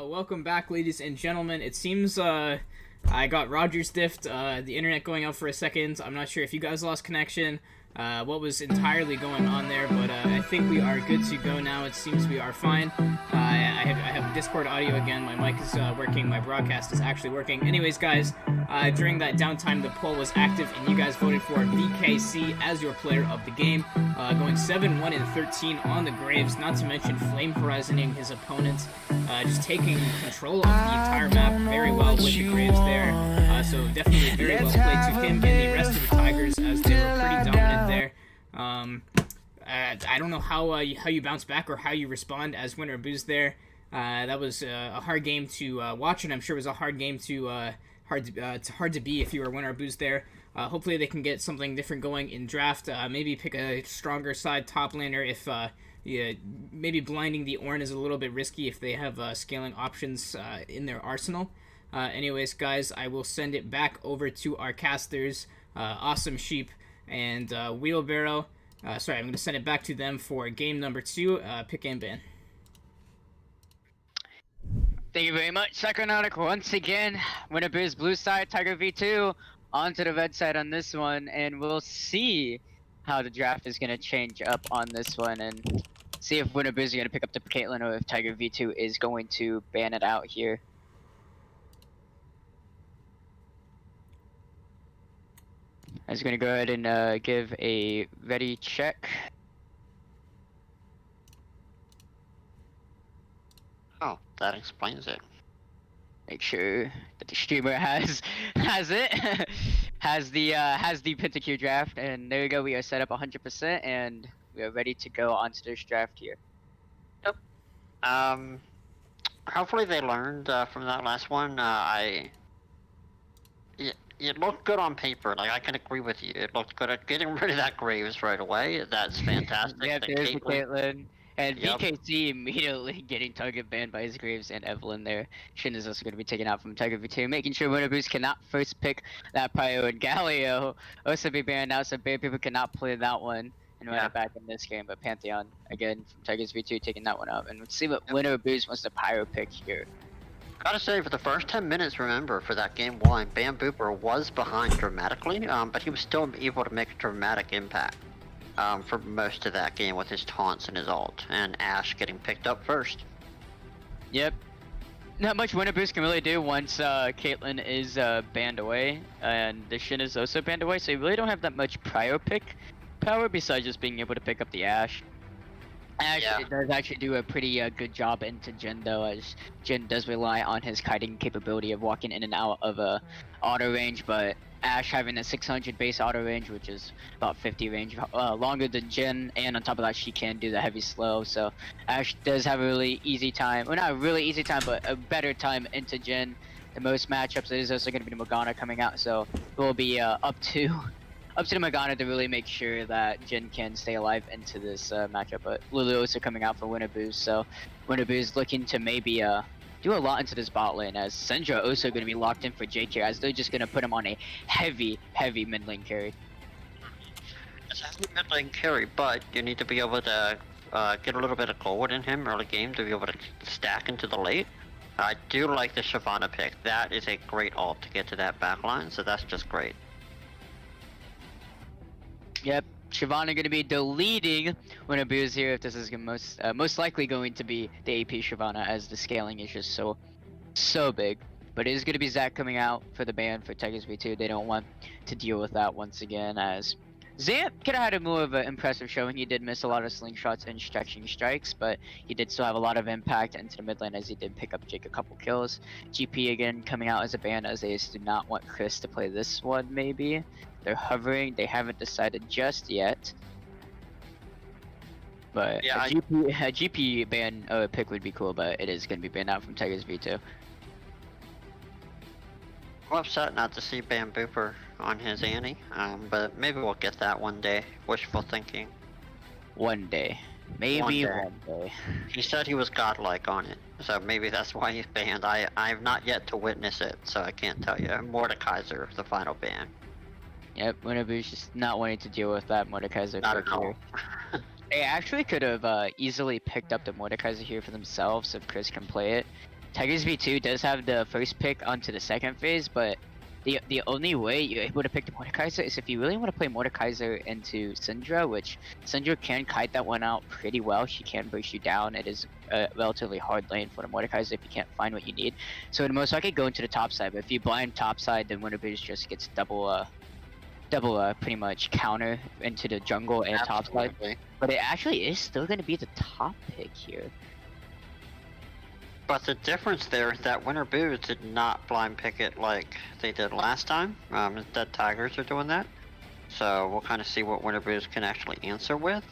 Welcome back, ladies and gentlemen. It seems I got Roger's Dift, the internet going out for a second. I'm not sure if you guys lost connection, what was entirely going on there, but I think we are good to go now. It seems we are fine. I have Discord audio again. My mic is working. My broadcast is actually working. Anyways, guys, during that downtime, the poll was active, and you guys voted for VKC as your player of the game, going 7-1-13 on the Graves, not to mention Flame Horizoning his opponent, just taking control of the entire map very well with the Graves there. So definitely very well played to him and the rest of the Tigers, as they were pretty dominant there. I don't know how you bounce back or how you respond as winner Booze there. That was a hard game to watch, and I'm sure it was a hard game to hard to be if you were winner Booze there. Hopefully they can get something different going in draft. Maybe pick a stronger side top laner if maybe blinding the Ornn is a little bit risky if they have scaling options in their arsenal. Anyways, guys, I will send it back over to our casters, Awesome Sheep and Wheelbarrow. Sorry, I'm going to send it back to them for game number 2, pick and ban. Thank you very much, Psychonautic. Once again, winner Booze blue side, Tiger V2, onto the red side on this one, and we'll see how the draft is going to change up on this one, and see if winner Booze is going to pick up the Caitlyn or if Tiger V2 is going to ban it out here. I was going to go ahead and give a ready check. Oh, that explains it. Make sure that the streamer has it, has the Pentakill draft, and there you go. We are set up 100%, and we are ready to go onto this draft here. Yep. Hopefully they learned from that last one. It looked good on paper. Like I can agree with you. It looked good at getting rid of that Graves right away. That's fantastic. Yep, The there's the Caitlyn. Caitlyn. And Yep. VKC immediately getting target banned by his Graves and Evelyn there. Shin is also going to be taken out from Tiger V2, making sure Winter Boost cannot first pick that Prio, and Galio also be banned now, so Bear people cannot play that one and run Yeah. it back in this game. But Pantheon, again, from Tigers V2, taking that one out. And let's see what Yep. Winter Boost wants to Pyro pick here. Gotta say, for the first 10 minutes, remember, for that game 1, Bambooper was behind dramatically, but he was still able to make a dramatic impact for most of that game with his taunts and his ult, and Ash getting picked up first. Yep. Not much Winter Boost can really do once Caitlyn is banned away, and the Shin is also banned away, so you really don't have that much Prio pick power besides just being able to pick up the Ash. Ash does actually do a pretty good job into Jin though, as Jin does rely on his kiting capability of walking in and out of auto range, but Ash having a 600 base auto range, which is about 50 range, longer than Jin, and on top of that she can do the heavy slow, so Ash does have a really easy time, well not a really easy time, but a better time into Jin. The most matchups is also going to be Morgana coming out, so it will be up to the Morgana to really make sure that Jin can stay alive into this matchup. But Lulu also coming out for Winter Boost, so Winter Boost looking to maybe do a lot into this bot lane, as Syndra also going to be locked in for JK, as they're just going to put him on a heavy mid lane carry. It's a mid lane carry, but you need to be able to get a little bit of gold in him early game to be able to stack into the late. I do like the Shyvana pick. That is a great ult to get to that backline, so that's just great. Yep, Shyvana going to be deleting Winter Boost here, if this is most likely going to be the AP Shyvana, as the scaling is just so big. But it is going to be Zac coming out for the ban for Tigers V2. They don't want to deal with that once again, as Zamp could have had a more of an impressive showing. He did miss a lot of slingshots and stretching strikes, but he did still have a lot of impact into the mid lane, as he did pick up Jake a couple kills. GP again coming out as a ban, as they just do not want Chris to play this one maybe. They're hovering, they haven't decided just yet. But yeah, a GP ban pick would be cool, but it is going to be banned out from Tigers V2. I'm upset not to see Bambooper on his Annie, but maybe we'll get that one day. Wishful thinking. One day. Maybe one day. He said he was godlike on it, so maybe that's why he's banned. I've not yet to witness it, so I can't tell you. Mordekaiser, the final ban. Yep, Winter Boost just not wanting to deal with that Mordekaiser Not at all. here. They actually could have easily picked up the Mordekaiser here for themselves if Chris can play it. Tigers V2 does have the first pick onto the second phase, but the only way you're able to pick the Mordekaiser is if you really want to play Mordekaiser into Syndra, which Syndra can kite that one out pretty well. She can burst you down. It is a relatively hard lane for the Mordekaiser if you can't find what you need. So it'd most likely go into the top side, but if you blind top side, then Winter Boost just gets double pretty much counter into the jungle and top side. But it actually is still going to be the top pick here. But the difference there is that Winter Boost did not blind pick it like they did last time. Instead, Tigers are doing that. So we'll kind of see what Winter Boost can actually answer with.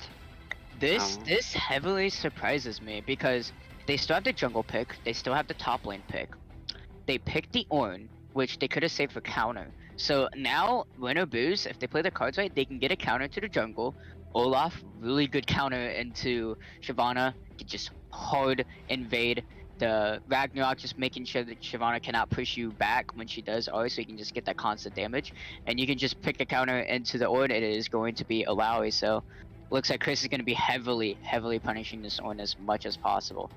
This heavily surprises me, because they still have the jungle pick, they still have the top lane pick. They picked the Ornn, which they could have saved for counter. So now Winter Boost, if they play the cards right, they can get a counter to the jungle. Olaf, really good counter into Shyvana, can just hard invade. The Ragnarok, just making sure that Shyvana cannot push you back when she does, so you can just get that constant damage. And you can just pick the counter into the Ornn, and it is going to be Alawi. So looks like Chris is going to be heavily punishing this Ornn as much as possible.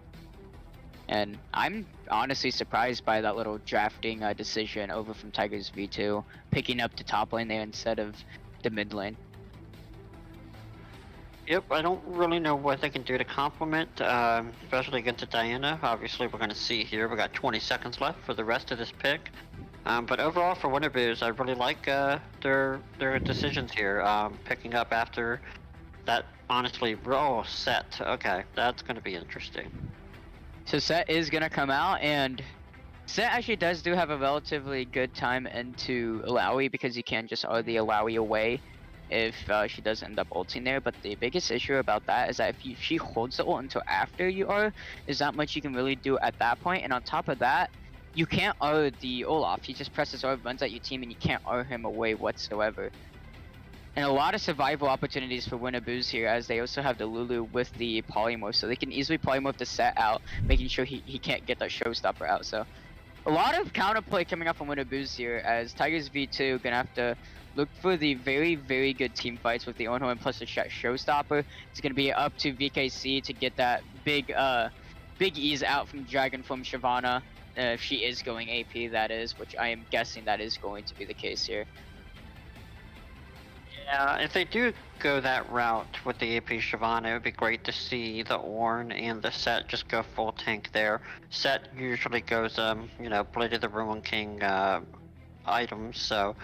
And I'm honestly surprised by that little drafting decision over from Tigers V2, picking up the top lane there instead of the mid lane. Yep, I don't really know what they can do to complement, especially against Diana. Obviously, we're going to see here. We got 20 seconds left for the rest of this pick. But overall, for Winter Boost, I really like their decisions here. Picking up after that, honestly, set. Okay, that's going to be interesting. So Set is gonna come out, and Set actually does do have a relatively good time into Alawi because you can just the Alawi away if she does end up ulting there. But the biggest issue about that is that if she holds the ult until after you are, there's not much you can really do at that point. And on top of that, you can't the Olaf. He just presses R, runs at your team, and you can't him away whatsoever. And a lot of survival opportunities for Winnaboos here, as they also have the Lulu with the polymorph, so they can easily polymorph the Set out, making sure he can't get that showstopper out. So a lot of counterplay coming up from Winnaboos here, as Tigers V2 gonna have to look for the very, very good team fights with the Onho plus the showstopper. It's gonna be up to VKC to get that big ease out from Dragon from Shyvana. If she is going AP, that is, which I am guessing that is going to be the case here. Yeah, if they do go that route with the AP Shyvana, it would be great to see the Ornn and the Set just go full tank there. Set usually goes, you know, Blade of the Ruin King items, so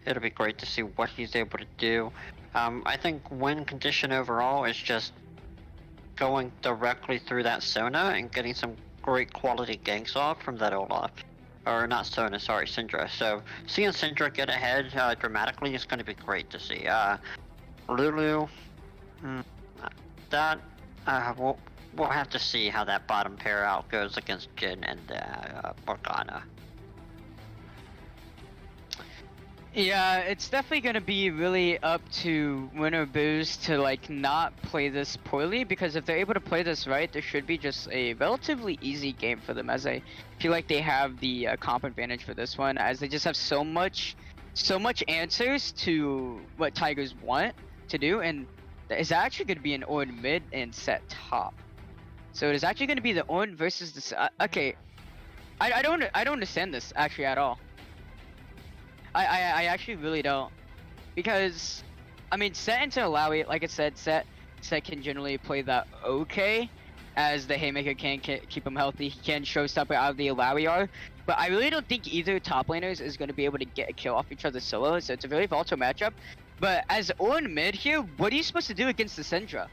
it'll be great to see what he's able to do. I think win condition overall is just going directly through that Sona and getting some great quality ganks off from that Olaf. Or not Sona, sorry, Syndra. So seeing Syndra get ahead dramatically is going to be great to see. Lulu, that we'll have to see how that bottom pair out goes against Jhin and Morgana. Yeah, it's definitely gonna be really up to Winnaboos to like not play this poorly, because if they're able to play this right, there should be just a relatively easy game for them, as I feel like they have the comp advantage for this one, as they just have so much answers to what Tigers want to do, and it's actually going to be an Ornn mid and Set top. So it is actually going to be the Ornn versus the okay. I don't understand this actually at all. I actually really don't, because I mean Set into Alawi, like I said, Set can generally play that okay, as the Haymaker can keep him healthy. He can showstopper out of the Alawi R, but I really don't think either top laners is going to be able to get a kill off each other solo. So it's a very volatile matchup. But as Ornn mid here, what are you supposed to do against the Syndra?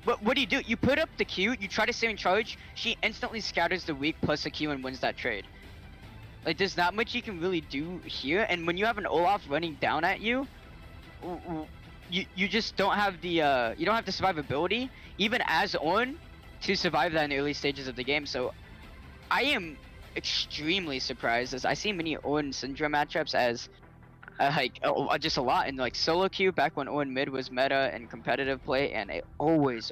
What do? You put up the Q, you try to stay in charge, she instantly scatters the weak plus a Q and wins that trade. Like, there's not much you can really do here, and when you have an Olaf running down at you, you just don't have the you don't have the survivability, even as Ornn, to survive that in the early stages of the game. So I am extremely surprised, as I see many Ornn Syndra matchups as just a lot in like solo queue back when Ornn mid was meta and competitive play, and it always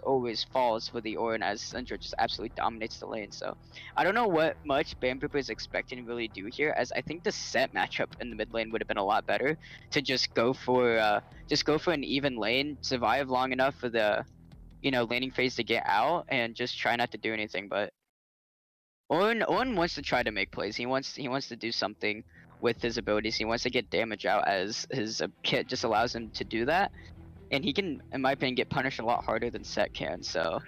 falls for the Ornn, as Syndra just absolutely dominates the lane. So I don't know what much Bamboo is expecting to really do here, as I think the Set matchup in the mid lane would have been a lot better to just go for an even lane, survive long enough for the laning phase to get out, and just try not to do anything. But Ornn wants to try to make plays. He wants to do something with his abilities. He wants to get damage out, as his kit just allows him to do that, and he can, in my opinion, get punished a lot harder than Set can. So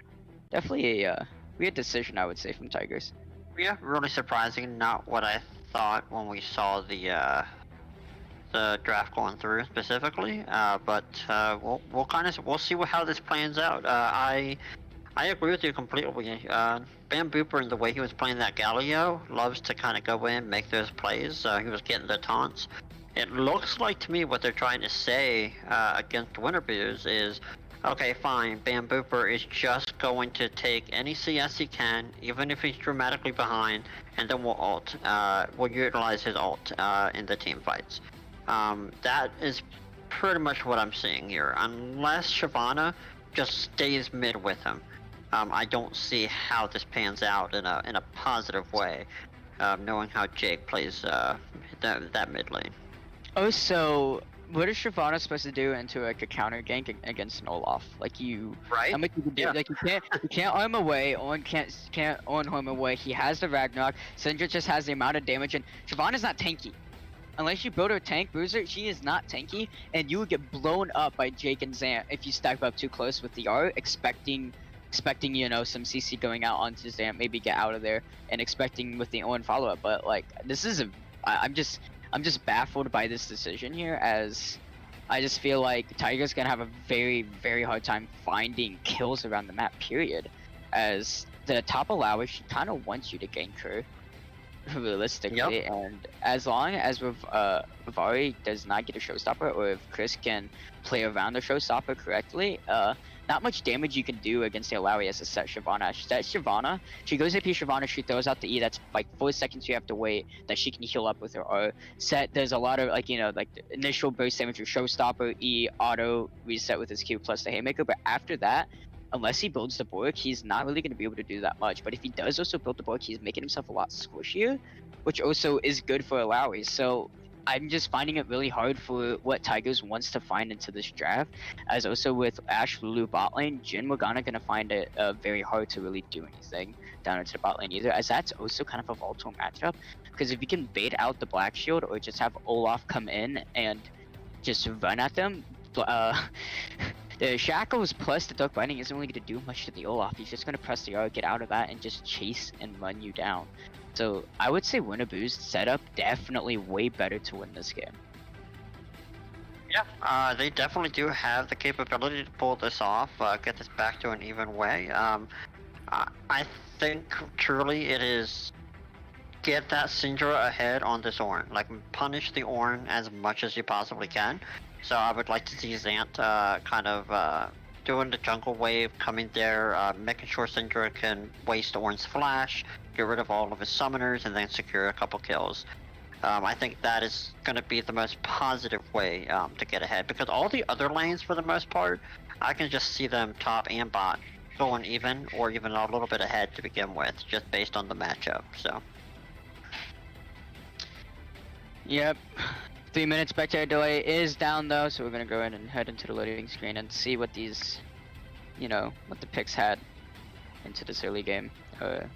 definitely a weird decision, I would say, from Tigers. Yeah, really surprising. Not what I thought when we saw the draft going through specifically. But we'll see how this plans out. I agree with you completely. Bamboo, and the way he was playing that Galio, loves to kind of go in, make those plays. He was getting the taunts. It looks like to me what they're trying to say against Winnaboos is, okay, fine, Bamboo is just going to take any CS he can, even if he's dramatically behind, and then we'll ult. We'll utilize his ult in the team fights. That is pretty much what I'm seeing here. Unless Shyvana just stays mid with him. I don't see how this pans out in a positive way, knowing how Jake plays that mid lane. Oh, so what is Shyvana supposed to do into like a counter gank against an Olaf? Like right? How much you can do? Yeah. Like you can't arm away. Ornn can't arm away. He has the Ragnarok. Syndra just has the amount of damage, and Shyvana's not tanky. Unless you build her tank bruiser, she is not tanky, and you would get blown up by Jake and Zant if you stack up too close with the art, expecting some CC going out onto Zant, maybe get out of there, and expecting with the Ornn follow up. But like, this is I'm just baffled by this decision here, as I just feel like Tiger's gonna have a very, very hard time finding kills around the map, period, as the top allower, she kind of wants you to gank her, realistically. And as long as Rivari does not get a showstopper, or if Chris can play around the showstopper correctly, not much damage you can do against the allower as a set Shyvana. Set Shyvana, she goes AP Shyvana, she throws out the E, that's like 4 seconds you have to wait, that she can heal up with her R. Set, there's a lot of, like, you know, like the initial burst damage with showstopper, E, auto, reset with his Q plus the Haymaker, but after that, unless he builds the Bork, he's not really going to be able to do that much. But if he does also build the Bork, he's making himself a lot squishier, which also is good for Alawi. So I'm just finding it really hard for what Tigers wants to find into this draft. As also with Ashe, Lulu bot lane, Jhin Morgana going to find it very hard to really do anything down into the bot lane either, as that's also kind of a volatile matchup. Because if you can bait out the Black Shield or just have Olaf come in and just run at them, the Shackles plus the Dark Binding isn't really going to do much to the Olaf. He's just going to press the R, get out of that, and just chase and run you down. So I would say Winnaboos setup definitely way better to win this game. Yeah, they definitely do have the capability to pull this off, get this back to an even way. I think truly it is get that Syndra ahead on this Ornn. Like, punish the Ornn as much as you possibly can. So I would like to see Zant kind of doing the jungle wave, coming there, making sure Syndra can waste Ornn's flash, get rid of all of his summoners, and then secure a couple kills. I think that is going to be the most positive way to get ahead, because all the other lanes, for the most part, I can just see them top and bot going even, or even a little bit ahead to begin with, just based on the matchup. So. Yep. 3 minutes spectator delay is down though, so we're gonna go ahead and head into the loading screen and see what these, you know, what the picks had into this early game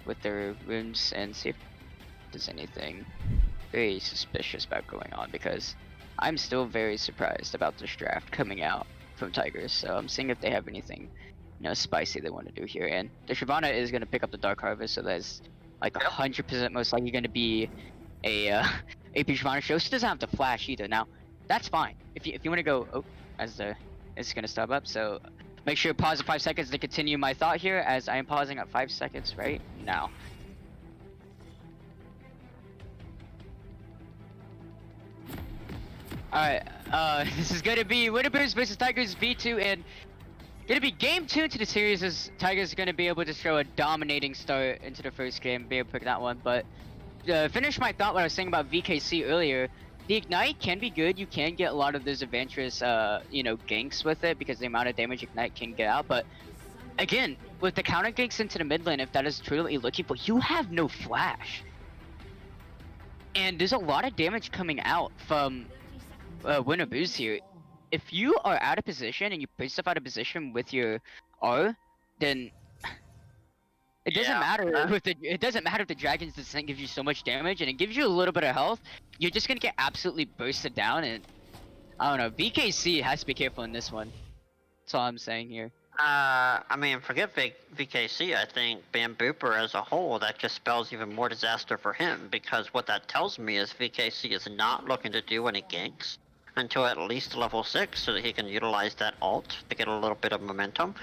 with their runes, and see if there's anything very suspicious about going on, because I'm still very surprised about this draft coming out from Tigers. So I'm seeing if they have anything, you know, spicy they want to do here. And the Shyvana is gonna pick up the Dark Harvest, so that's like 100% most likely gonna be a AP Shyvana show. She doesn't have to flash either. Now, that's fine. If you want to go, it's gonna stop up. So make sure to pause at 5 seconds to continue my thought here, as I am pausing at 5 seconds right now. Alright, this is gonna be Winnaboos versus Tigers V2, and gonna be game 2 into the series, as Tigers are gonna be able to show a dominating start into the first game, be able to pick that one. But finish my thought what I was saying about VKC earlier. The Ignite can be good. You can get a lot of those adventurous, you know, ganks with it, because the amount of damage Ignite can get out. But again, with the counter ganks into the mid lane, if that is truly what you're looking for, you have no flash. And there's a lot of damage coming out from Winnaboos here. If you are out of position and you put yourself out of position with your R, then it doesn't matter it doesn't matter if the Dragon's Descent gives you so much damage and it gives you a little bit of health. You're just gonna get absolutely bursted down, and I don't know. VKC has to be careful in this one. That's all I'm saying here. I mean, forget VKC. I think Bambooper as a whole, that just spells even more disaster for him, because what that tells me is VKC is not looking to do any ganks until at least level 6, so that he can utilize that ult to get a little bit of momentum.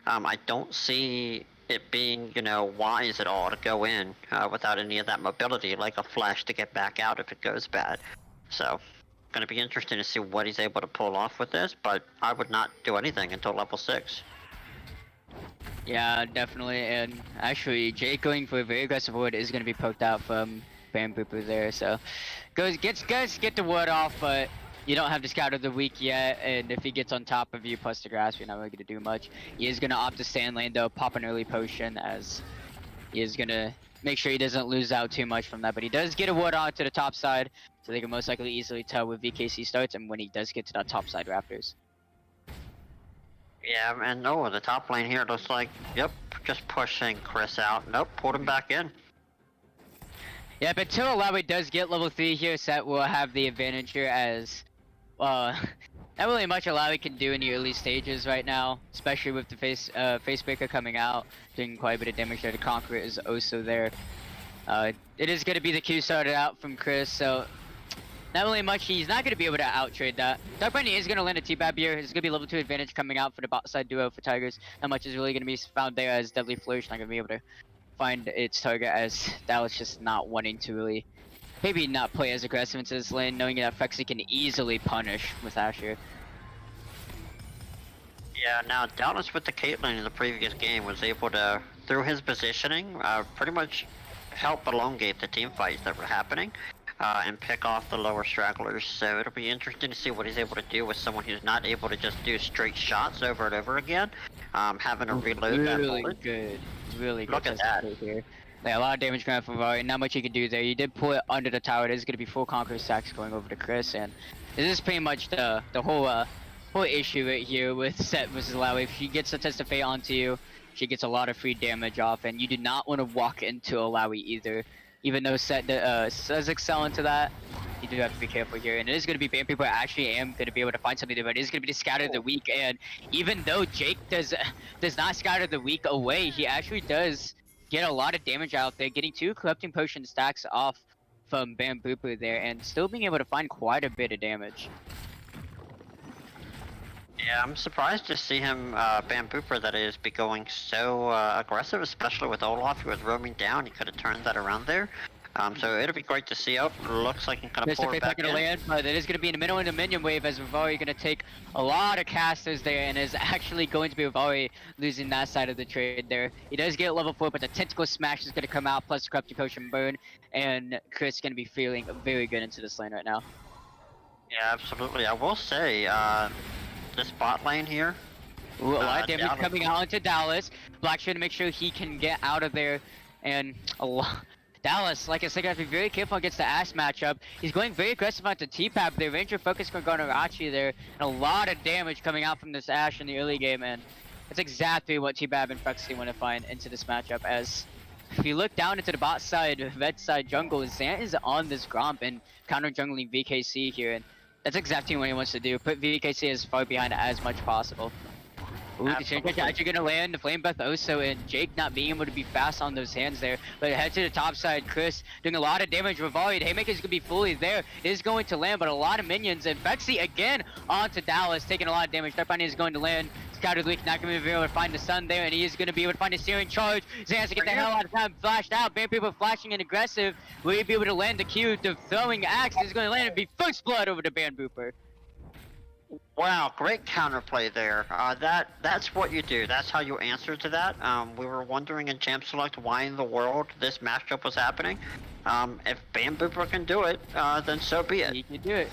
I don't see it being, you know, wise at all to go in without any of that mobility, like a flash to get back out if it goes bad. So, gonna be interesting to see what he's able to pull off with this, but I would not do anything until level 6. Yeah, definitely. And actually, Jake going for a very aggressive ward is gonna be poked out from Bambooper there. So, guys get the ward off, but you don't have the Scout of the Week yet, and if he gets on top of you plus the grass, you're not really going to do much. He is going to opt to stay in lane though, pop an early potion, as he is going to make sure he doesn't lose out too much from that. But he does get a ward on to the top side, so they can most likely easily tell where VKC starts and when he does get to that top side Raptors. Yeah, and no, the top lane here looks like, yep, just pushing Chris out. Nope, pulled him back in. Yeah, but until Alawi does get level 3 here, Set will have the advantage here, as not really much Alawi can do in the early stages right now, especially with the Facebreaker coming out, doing quite a bit of damage there. The Conqueror is also there. It is going to be the Q started out from Chris, so not really much. He's not going to be able to out-trade that. Dark Binding is going to land a T-Bab here. There's going to be level 2 advantage coming out for the bot side duo for Tigers. Not much is really going to be found there, as Deadly Flourish not going to be able to find its target, as Dallas just not wanting to really, maybe not play as aggressive into this lane, knowing that Fexy can easily punish with Asher. Yeah, now Dallas with the Caitlyn in the previous game was able to, through his positioning, pretty much help elongate the team fights that were happening. And pick off the lower stragglers, so it'll be interesting to see what he's able to do with someone who's not able to just do straight shots over and over again, having to reload that bullet. Really good. Look at that. Here. Yeah, a lot of damage going from Vari, not much you can do there. You did pull it under the tower. It is going to be full Conqueror stacks going over to Chris, and this is pretty much the whole issue right here with Set versus Lowy. If she gets a Test of Fate onto you, she gets a lot of free damage off, and you do not want to walk into a Lowy either. Even though Set does excel into that, you do have to be careful here. And it is going to be Band People. I actually am going to be able to find something there, but it is going to be the Scatter of the Weak. And even though Jake does not Scatter the Weak away, he actually does get a lot of damage out there, getting 2 Corrupting Potion stacks off from Bambupu there, and still being able to find quite a bit of damage. Yeah, I'm surprised to see him, Bambooper that is, be going so aggressive, especially with Olaf, who was roaming down. He could have turned that around there. So it'll be great to see. Oh, looks like he's gonna pull it back in. Land, but it is gonna be in the middle of the minion wave, as Rivari gonna take a lot of casters there, and is actually going to be Rivari losing that side of the trade there. He does get level 4, but the Tentacle Smash is gonna come out, plus Corrupting Potion Burn, and Chris gonna be feeling very good into this lane right now. Yeah, absolutely. I will say, the spot lane here. Ooh, a lot of damage Dallas. coming out into Dallas. Black trying to make sure he can get out of there, and a lot. Dallas, like I said, gotta be very careful against the Ashe matchup. He's going very aggressive onto T-Pap. The Ranger focus going on Arachi there, and a lot of damage coming out from this Ashe in the early game, and that's exactly what T-Pap and Frexy want to find into this matchup. As if you look down into the bot side, vet side jungle, Zant is on this Gromp and counter jungling VKC here, and that's exactly what he wants to do. Put VKC as far behind as much possible. Ooh, the Change actually gonna land the Flame Breath Oso, and Jake not being able to be fast on those hands there. But head to the top side, Chris doing a lot of damage with Volley. Haymaker's gonna be fully there. It is going to land, but a lot of minions. And Vexy again onto Dallas, taking a lot of damage. Dark Bunny is going to land. Scattered Leak not gonna be able to find the sun there, and he is gonna be able to find a steering charge. Zan has to get the hell out of time, flashed out. Bam people flashing and aggressive. Will he be able to land the Q? The throwing axe is gonna land and be first blood over to Bambooper. Wow, great counterplay there. That's what you do. That's how you answer to that. We were wondering in Champ Select why in the world this matchup was happening. If Bambooper can do it, then so be it. He can do it.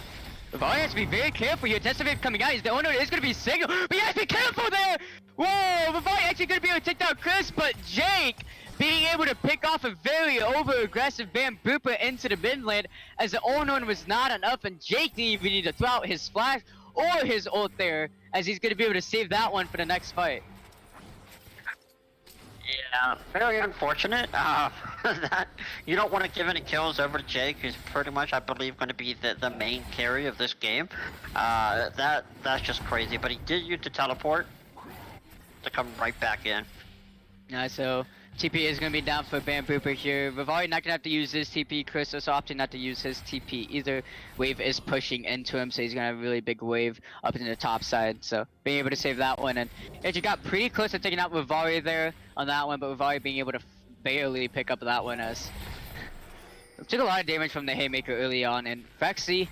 Vali has to be very careful here. Testivate coming out. He's the owner. It's going to be Signal. But he has to be careful there. Whoa, Vali actually going to be able to take down Chris, but Jake being able to pick off a very over-aggressive Bambooper into the mid lane, as the owner was not enough, and Jake didn't even need to throw out his flash or his ult there, as he's going to be able to save that one for the next fight. Yeah, very unfortunate. That you don't want to give any kills over to Jake, who's pretty much, I believe, going to be the main carry of this game. That's just crazy. But he did use the teleport to come right back in. So TP is going to be down for Bambooper here. Vivali not going to have to use his TP. Chris is opting not to use his TP either. Wave is pushing into him, so he's going to have a really big wave up in the top side. So being able to save that one. And it got pretty close to taking out Vivali there on that one, but Vivali being able to barely pick up that one, as took a lot of damage from the Haymaker early on. And Fexy,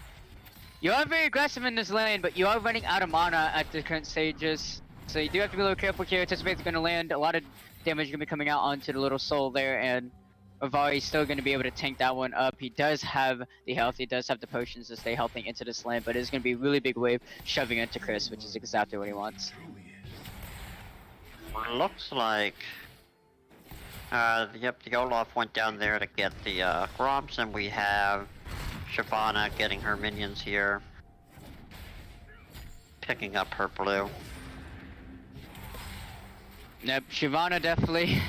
you are very aggressive in this lane, but you are running out of mana at the current stages. So you do have to be a little careful here. Anticipate's going to land. A lot of damage is going to be coming out onto the little soul there, and Vivali's still going to be able to tank that one up. He does have the health, he does have the potions to stay healthy into this lane, but it's going to be a really big wave shoving into Chris, which is exactly what he wants. Looks like, yep, the Olaf went down there to get the Gromps, and we have Shyvana getting her minions here, picking up her blue. Yep, Shyvana definitely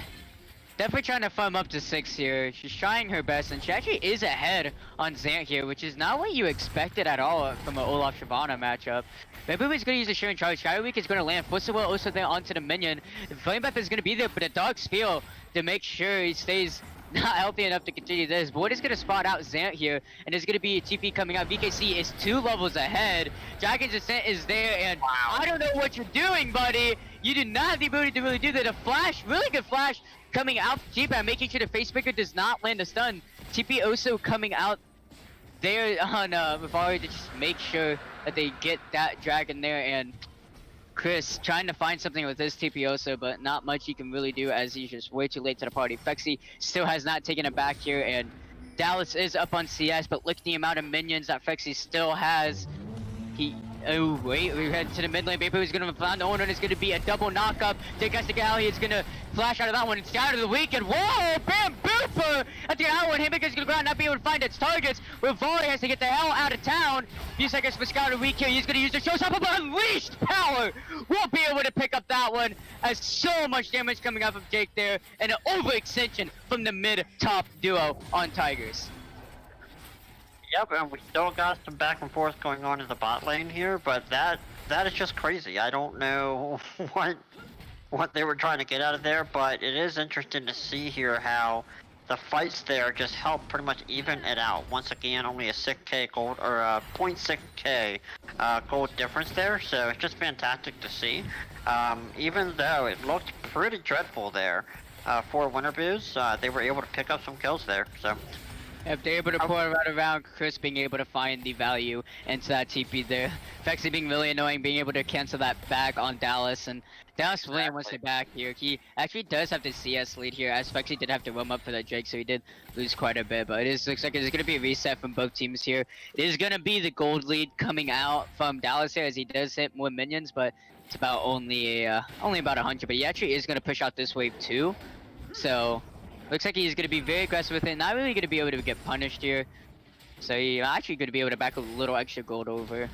trying to farm up to 6 here. She's trying her best, and she actually is ahead on Zant here, which is not what you expected at all from an Olaf Shyvana matchup. Bamboo's going to use a Sharing Charge. Skyweek is going to land. Footstool also there onto the minion. The Flame Breath is going to be there, but a Dark Spiel to make sure he stays not healthy enough to continue this. Void is going to spot out Zant here, and there's going to be a TP coming out. VKC is 2 levels ahead. Dragon's Ascent is there, and wow. I don't know what you're doing, buddy. You do not have the ability to really do that. A flash, really good flash coming out from TP, making sure the facebreaker does not land a stun. TP also coming out there on Rivari to just make sure that they get that dragon there, and Chris trying to find something with his TP also, but not much he can really do as he's just way too late to the party. Fexy still has not taken it back here, and Dallas is up on CS, but look at the amount of minions that Fexy still has. Oh wait, we head to the mid lane. Baby is gonna find the owner, and it's gonna be a double knockup. Degastagali is gonna flash out of that one. It's out of the weekend. Whoa, bam, booper! At the hour, Himika's gonna go out and not be able to find its targets. Rivari has to get the hell out of town. Few seconds for Scout weak here. He's gonna use the showstopper, but unleashed power won't be able to pick up that one. As so much damage coming out of Jake there, and an overextension from the mid-top duo on Tigers. Yep, and we still got some back and forth going on in the bot lane here, but that is just crazy. I don't know what they were trying to get out of there, but it is interesting to see here how the fights there just help pretty much even it out. Once again, only a 6k gold or a 0.6k gold difference there, so it's just fantastic to see. Even though it looked pretty dreadful there for Winter Booze, they were able to pick up some kills there. So. If they're able to pour it right around, Chris being able to find the value into that TP there. Fexy being really annoying, being able to cancel that back on Dallas, and Dallas really wants it back here. He actually does have the CS lead here, as Fexy did have to roam up for that Drake, so he did lose quite a bit, but looks like it's going to be a reset from both teams here. It is going to be the gold lead coming out from Dallas here, as he does hit more minions, but it's about only about 100, but he actually is going to push out this wave too, so looks like he's going to be very aggressive with it, not really going to be able to get punished here. So he's actually going to be able to back a little extra gold over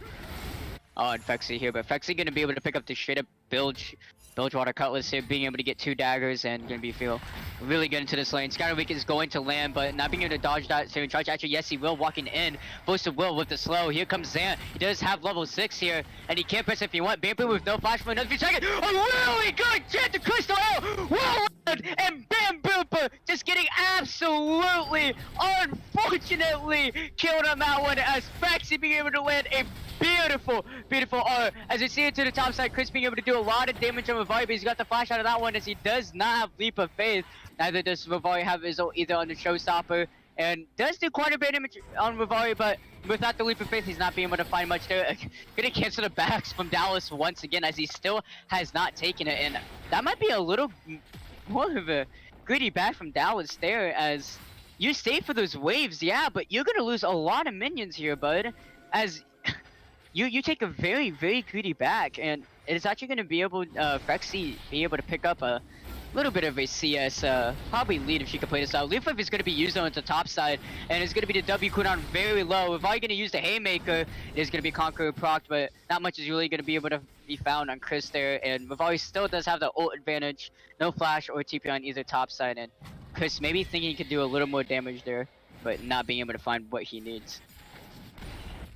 on Fexy here, but Fexy going to be able to pick up the straight up Bilgewater Cutlass here, being able to get 2 daggers and going to feel really good into this lane. Scatterweak is going to land, but not being able to dodge that saving charge. Actually, yes, he will, walking in. Boosted Will with the slow. Here comes Zan. He does have level 6 here, and he can press if you want. Bamboo with no flash for another few seconds. A really good chance to Crystal L. Well, and Bamboo just getting absolutely, unfortunately, killed on that one, as Fexy being able to land a beautiful R. As you see it to the top side, Chris being able to do a lot of damage on Rivari, but he's got the flash out of that one, as he does not have Leap of Faith. Neither does Rivari have his ult either on the Showstopper, and does do quite a bit of damage on Rivari, but without the Leap of Faith, he's not being able to find much there. Gonna cancel the backs from Dallas once again, as he still has not taken it, and that might be a little more of a greedy back from Dallas there, as you stay for those waves, yeah, but you're gonna lose a lot of minions here, bud, as you take a very, very greedy back, and it's actually going to be able, Fexy be able to pick up a little bit of a CS, probably lead if she can play this out. Leaf Wave is going to be used on the top side, and it's going to be the W cooldown very low. If I'm going to use the Haymaker, it is going to be Conqueror proc, but not much is really going to be able to be found on Chris there, and Rivari still does have the ult advantage, no flash or TP on either top side, and Chris maybe thinking he could do a little more damage there, but not being able to find what he needs.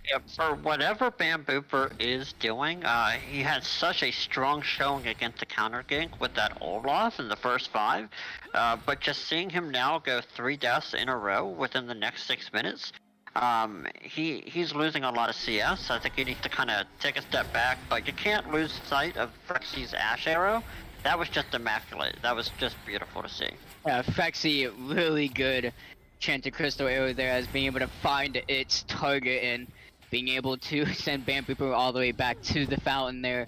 Yeah, for whatever Bambooper is doing, he had such a strong showing against the counter gank with that Olaf in the first 5. But just seeing him now go 3 deaths in a row within the next 6 minutes, he's losing a lot of CS. I think he needs to kind of take a step back, but you can't lose sight of Fexy's Ash Arrow. That was just immaculate. That was just beautiful to see. Yeah, Fexy, really good Chanted Crystal Arrow there, as being able to find its target and being able to send Bambooper all the way back to the fountain there.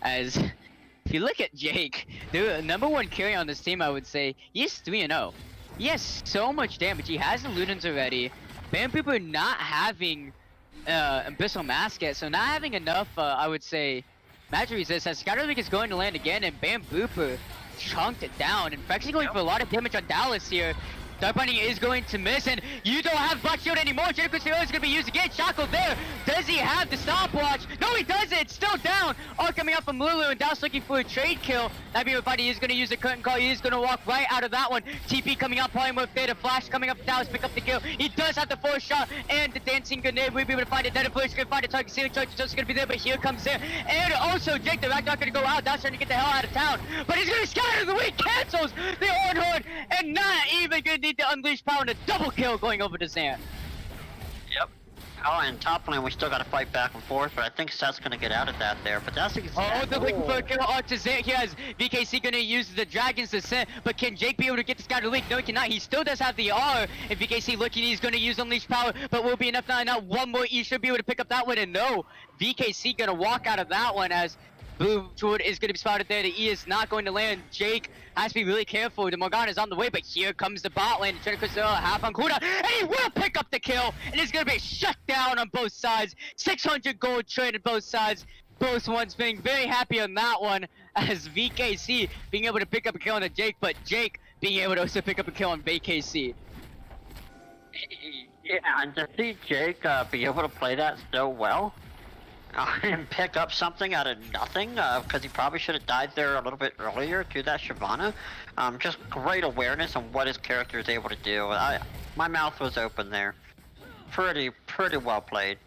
As if you look at Jake, the number 1 carry on this team, I would say, he's 3-0. He has so much damage. He has the Ludens already. Bambooper not having Abyssal Mask yet, so not having enough, I would say, magic resist, as Scatterleak is going to land again, and Bambooper chunked it down, and Fexy going for a lot of damage on Dallas here. Dark Binding is going to miss, and you don't have Black Shield anymore. Jericho is going to be used again. Shackle there. Does he have the stopwatch? No, he doesn't. It's still down. All coming up from Lulu, and Dallas looking for a trade kill. That being fight, he is going to use a curtain call. He is going to walk right out of that one. TP coming up, probably with Theta Flash coming up. Dallas pick up the kill. He does have the 4th shot, and the dancing grenade. We'll be able to find it. Then Netherflare is going to find a target. Ceiling charge is just going to be there, but here comes there. And also, Jake, the Ragnarok going to go out. Dallas trying to get the hell out of town, but he's going to scatter the weak, cancels the Horn Horde, and not even going to need to unleash power. A double kill going over to Zan. Yep. Oh, and top lane, we still got to fight back and forth, but I think Seth's gonna get out of that there. But that's Oh, exactly. they're looking for a kill onto Zant. He has VKC gonna use the Dragon's Descent, but can Jake be able to get this guy to leak? No, he cannot. He still does have the R. And VKC looking, he's gonna use Unleashed Power, but will be enough now. Now one more E should be able to pick up that one, and no, VKC gonna walk out of that one as Blue Sword is going to be spotted there. The E is not going to land. Jake has to be really careful. The Morgana is on the way, but here comes the bot lane. Trying to half on cooldown, and he will pick up the kill. And it's going to be shut down on both sides. 600 gold traded both sides. Both ones being very happy on that one, as VKC being able to pick up a kill on the Jake, but Jake being able to also pick up a kill on VKC. Yeah, and to see Jake be able to play that so well. And pick up something out of nothing, because he probably should have died there a little bit earlier to that Shyvana. Just great awareness on what his character is able to do. My mouth was open there. Pretty well played.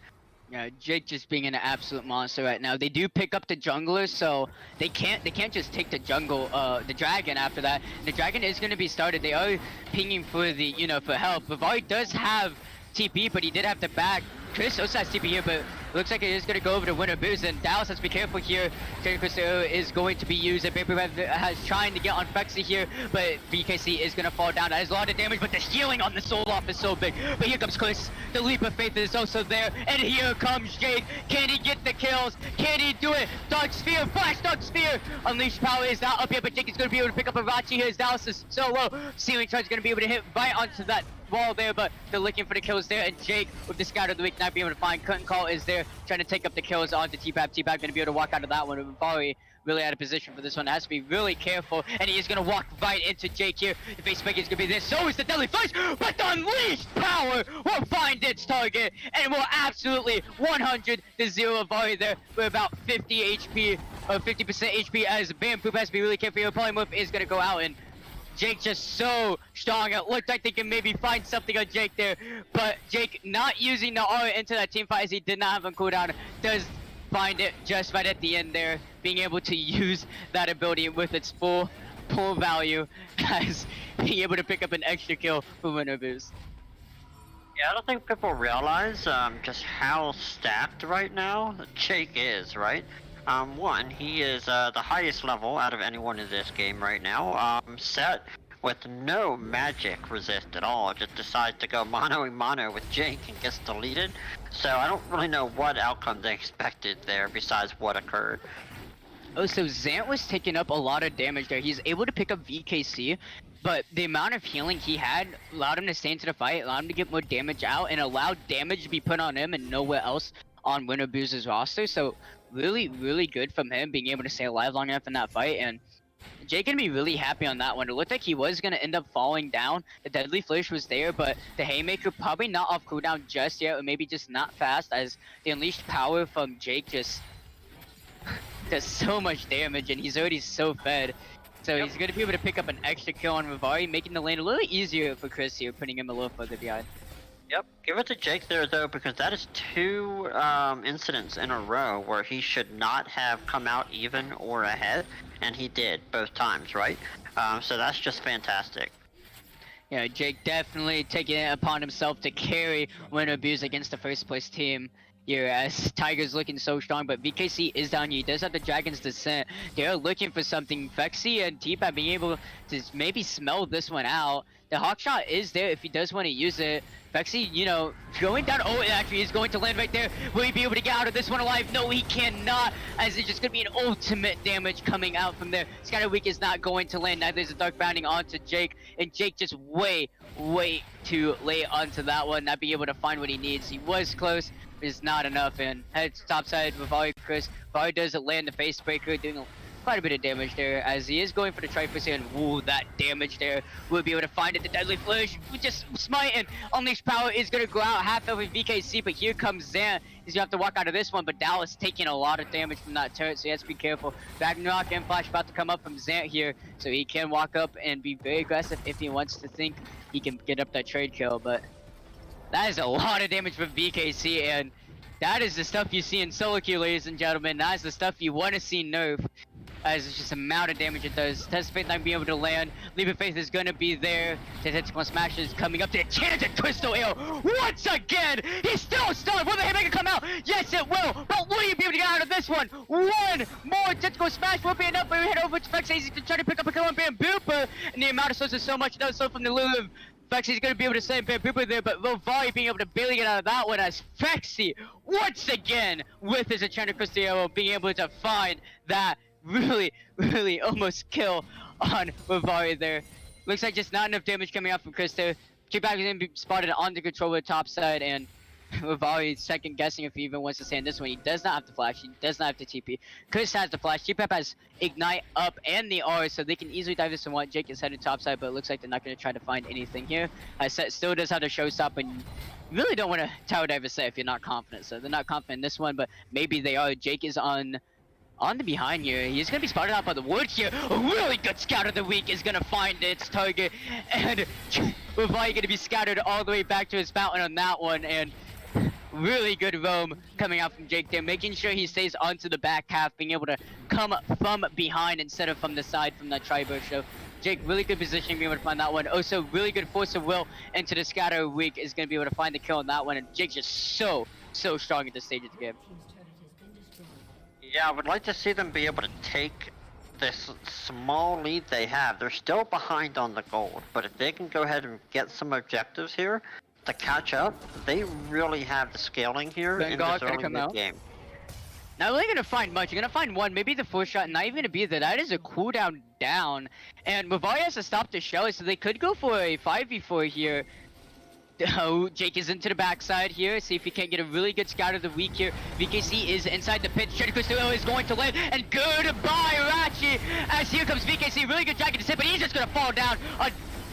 Yeah, Jake just being an absolute monster right now. They do pick up the jungler, so they can't just take the jungle, the dragon after that. The dragon is going to be started. They are pinging for the, for help. Bavari does have TP, but he did have to back. Chris also has TP here, but it looks like it is going to go over to Winter Boost, and Dallas has to be careful here. Chris is going to be used, and Paper has trying to get on Fexy here, but VKC is going to fall down. That is a lot of damage, but the healing on the soul off is so big. But here comes Chris. The leap of faith is also there, and here comes Jake. Can he get the kills? Can he do it? Dark Sphere, Flash Dark Sphere! Unleashed Power is not up yet, but Jake is going to be able to pick up Avachi here. Dallas is so low. Ceiling Charge is going to be able to hit right onto that wall there, but they're looking for the kills there, and Jake with the Scout of the Week not being able to find. Couldn't Call is there trying to take up the kills onto T-Pap. T-Pap gonna be able to walk out of that one. Bari really out of position for this one. Has to be really careful, and he is gonna walk right into Jake here. The face break is gonna be there. So is the Deadly Flash, but the Unleashed Power will find its target, and will absolutely 100-0 Bari there with about 50 HP, or 50% HP, as Bam Poop has to be really careful here. Polymorph is gonna go out, and Jake just so strong. It looked like they can maybe find something on Jake there, but Jake not using the R into that team fight as he did not have on cooldown does find it just right at the end there, being able to use that ability with its full value as being able to pick up an extra kill for Winter Boost. Yeah, I don't think people realize just how stacked right now Jake is, right? One, he is the highest level out of anyone in this game right now. Set with no magic resist at all, just decides to go mono with Jake and gets deleted. So I don't really know what outcome they expected there besides what occurred. Oh, so Zant was taking up a lot of damage there. He's able to pick up VKC, but the amount of healing he had allowed him to stay into the fight, allowed him to get more damage out, and allowed damage to be put on him and nowhere else on Winter Boost's roster. So really good from him being able to stay alive long enough in that fight, and Jake gonna be really happy on that one. It looked like he was gonna end up falling down. The Deadly Flash was there, but the Haymaker probably not off cooldown just yet, or maybe just not fast, as the Unleashed Power from Jake just does so much damage, and he's already so fed. So he's gonna be able to pick up an extra kill on Rivari, making the lane a little easier for Chris here, putting him a little further behind. Yep, give it to Jake there though, because that is 2 incidents in a row where he should not have come out even or ahead, and he did both times, right? So that's just fantastic. Yeah, Jake definitely taking it upon himself to carry Winter Boost against the first place team here, as Tiger's looking so strong, but VKC is down here. He does have the Dragon's Descent. They're looking for something. Fexy and T-Pap being able to maybe smell this one out. The Hawkshot is there if he does want to use it. Fexy, going down. Oh, it actually is going to land right there. Will he be able to get out of this one alive? No, he cannot, as it's just going to be an ultimate damage coming out from there. Scatter Weak is not going to land. Neither is the Dark Bounding onto Jake, and Jake just way too late onto that one, not being able to find what he needs. He was close, but it's not enough, and heads topside with Volley Chris. Volley does land the face breaker, doing quite a bit of damage there, as he is going for the Triforce here, and woo, that damage there. We'll be able to find it. The Deadly Flash, we just smite, and Unleashed Power is going to go out half over VKC, but here comes Zan. He's going to have to walk out of this one, but Dallas taking a lot of damage from that turret, so he has to be careful. Ragnarok and Flash about to come up from Zant here, so he can walk up and be very aggressive if he wants to think he can get up that trade kill, but that is a lot of damage from VKC, and that is the stuff you see in solo queue, ladies and gentlemen. That is the stuff you want to see nerf. as it's just the amount of damage it does. Test Faith not being able to land. Leap of Faith is gonna be there. Tactical Smash is coming up to Enchanted Crystal Ale once again. He's still stunned. Will the Haymaker come out? Yes, it will. But will you be able to get out of this one? One more Tactical Smash will be enough. We head over to Fexazy to try to pick up a kill on Bambooper. And the amount of souls is so much. That was so from the Lulu. Fexy's gonna be able to save Bambooper there, but Lovari being able to barely get out of that one as Fexy, once again, with his Enchanted Crystal, being able to find that really almost kill on Lovari there. Looks like just not enough damage coming out from Cristo. Chipback is gonna be spotted on the controller top side, and Lovari is second guessing if he even wants to stay in this one. He does not have the flash, he does not have the TP. Chris has the flash, Chipback has Ignite up and the R, so they can easily dive this one. Jake is headed top side, but it looks like they're not going to try to find anything here. Set still does have the showstop, and you really don't want to tower dive a set if you're not confident. So they're not confident in this one, but maybe they are. Jake is on the behind here. He's going to be spotted out by the wood here. A really good scout of the week is going to find its target, and Lovari going to be scattered all the way back to his fountain on that one, and really good roam coming out from Jake there, making sure he stays onto the back half, being able to come from behind instead of from the side from that tri-burst. So Jake, really good position being able to find that one. Also, really good force of will into the scatter week is going to be able to find the kill on that one. And Jake's just so strong at this stage of the game. Yeah, I would like to see them be able to take this small lead they have. They're still behind on the gold, but if they can go ahead and get some objectives here to catch up, they really have the scaling here in this early mid-game. Not really gonna find much. You're gonna find one, maybe the full shot, not even gonna be there. That is a cooldown down. And Lovari has to stop the shell, so they could go for a 5v4 here. Oh, Jake is into the backside here. See if he can't get a really good scout of the week here. VKC is inside the pit. Shredder Crystal is going to land. And goodbye, Rachi. As here comes VKC. Really good dragon to hit, but he's just gonna fall down. A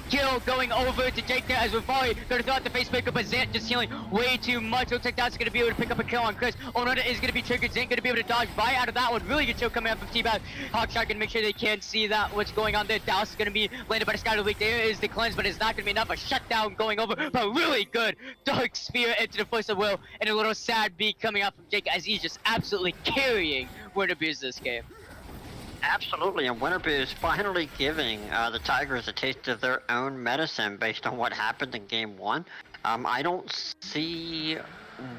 kill going over to Jake there as Lovari gonna throw out the face breaker, but Zant just healing way too much. Looks like that's gonna be able to pick up a kill on Chris. Onoda is gonna be triggered. Zant gonna be able to dodge right out of that one. Really good kill coming out from T-Bag. Hawkshot gonna make sure they can't see that what's going on there. Dallas is gonna be landed by the Scout of the Week. There is the cleanse, but it's not gonna be enough. A shutdown going over, but really good Dark Sphere into the Force of Will, and a little sad beat coming out from Jake as he's just absolutely carrying Winterbeers this game. Absolutely, and Winterbeers finally giving the Tigers a taste of their own medicine based on what happened in Game 1. I don't see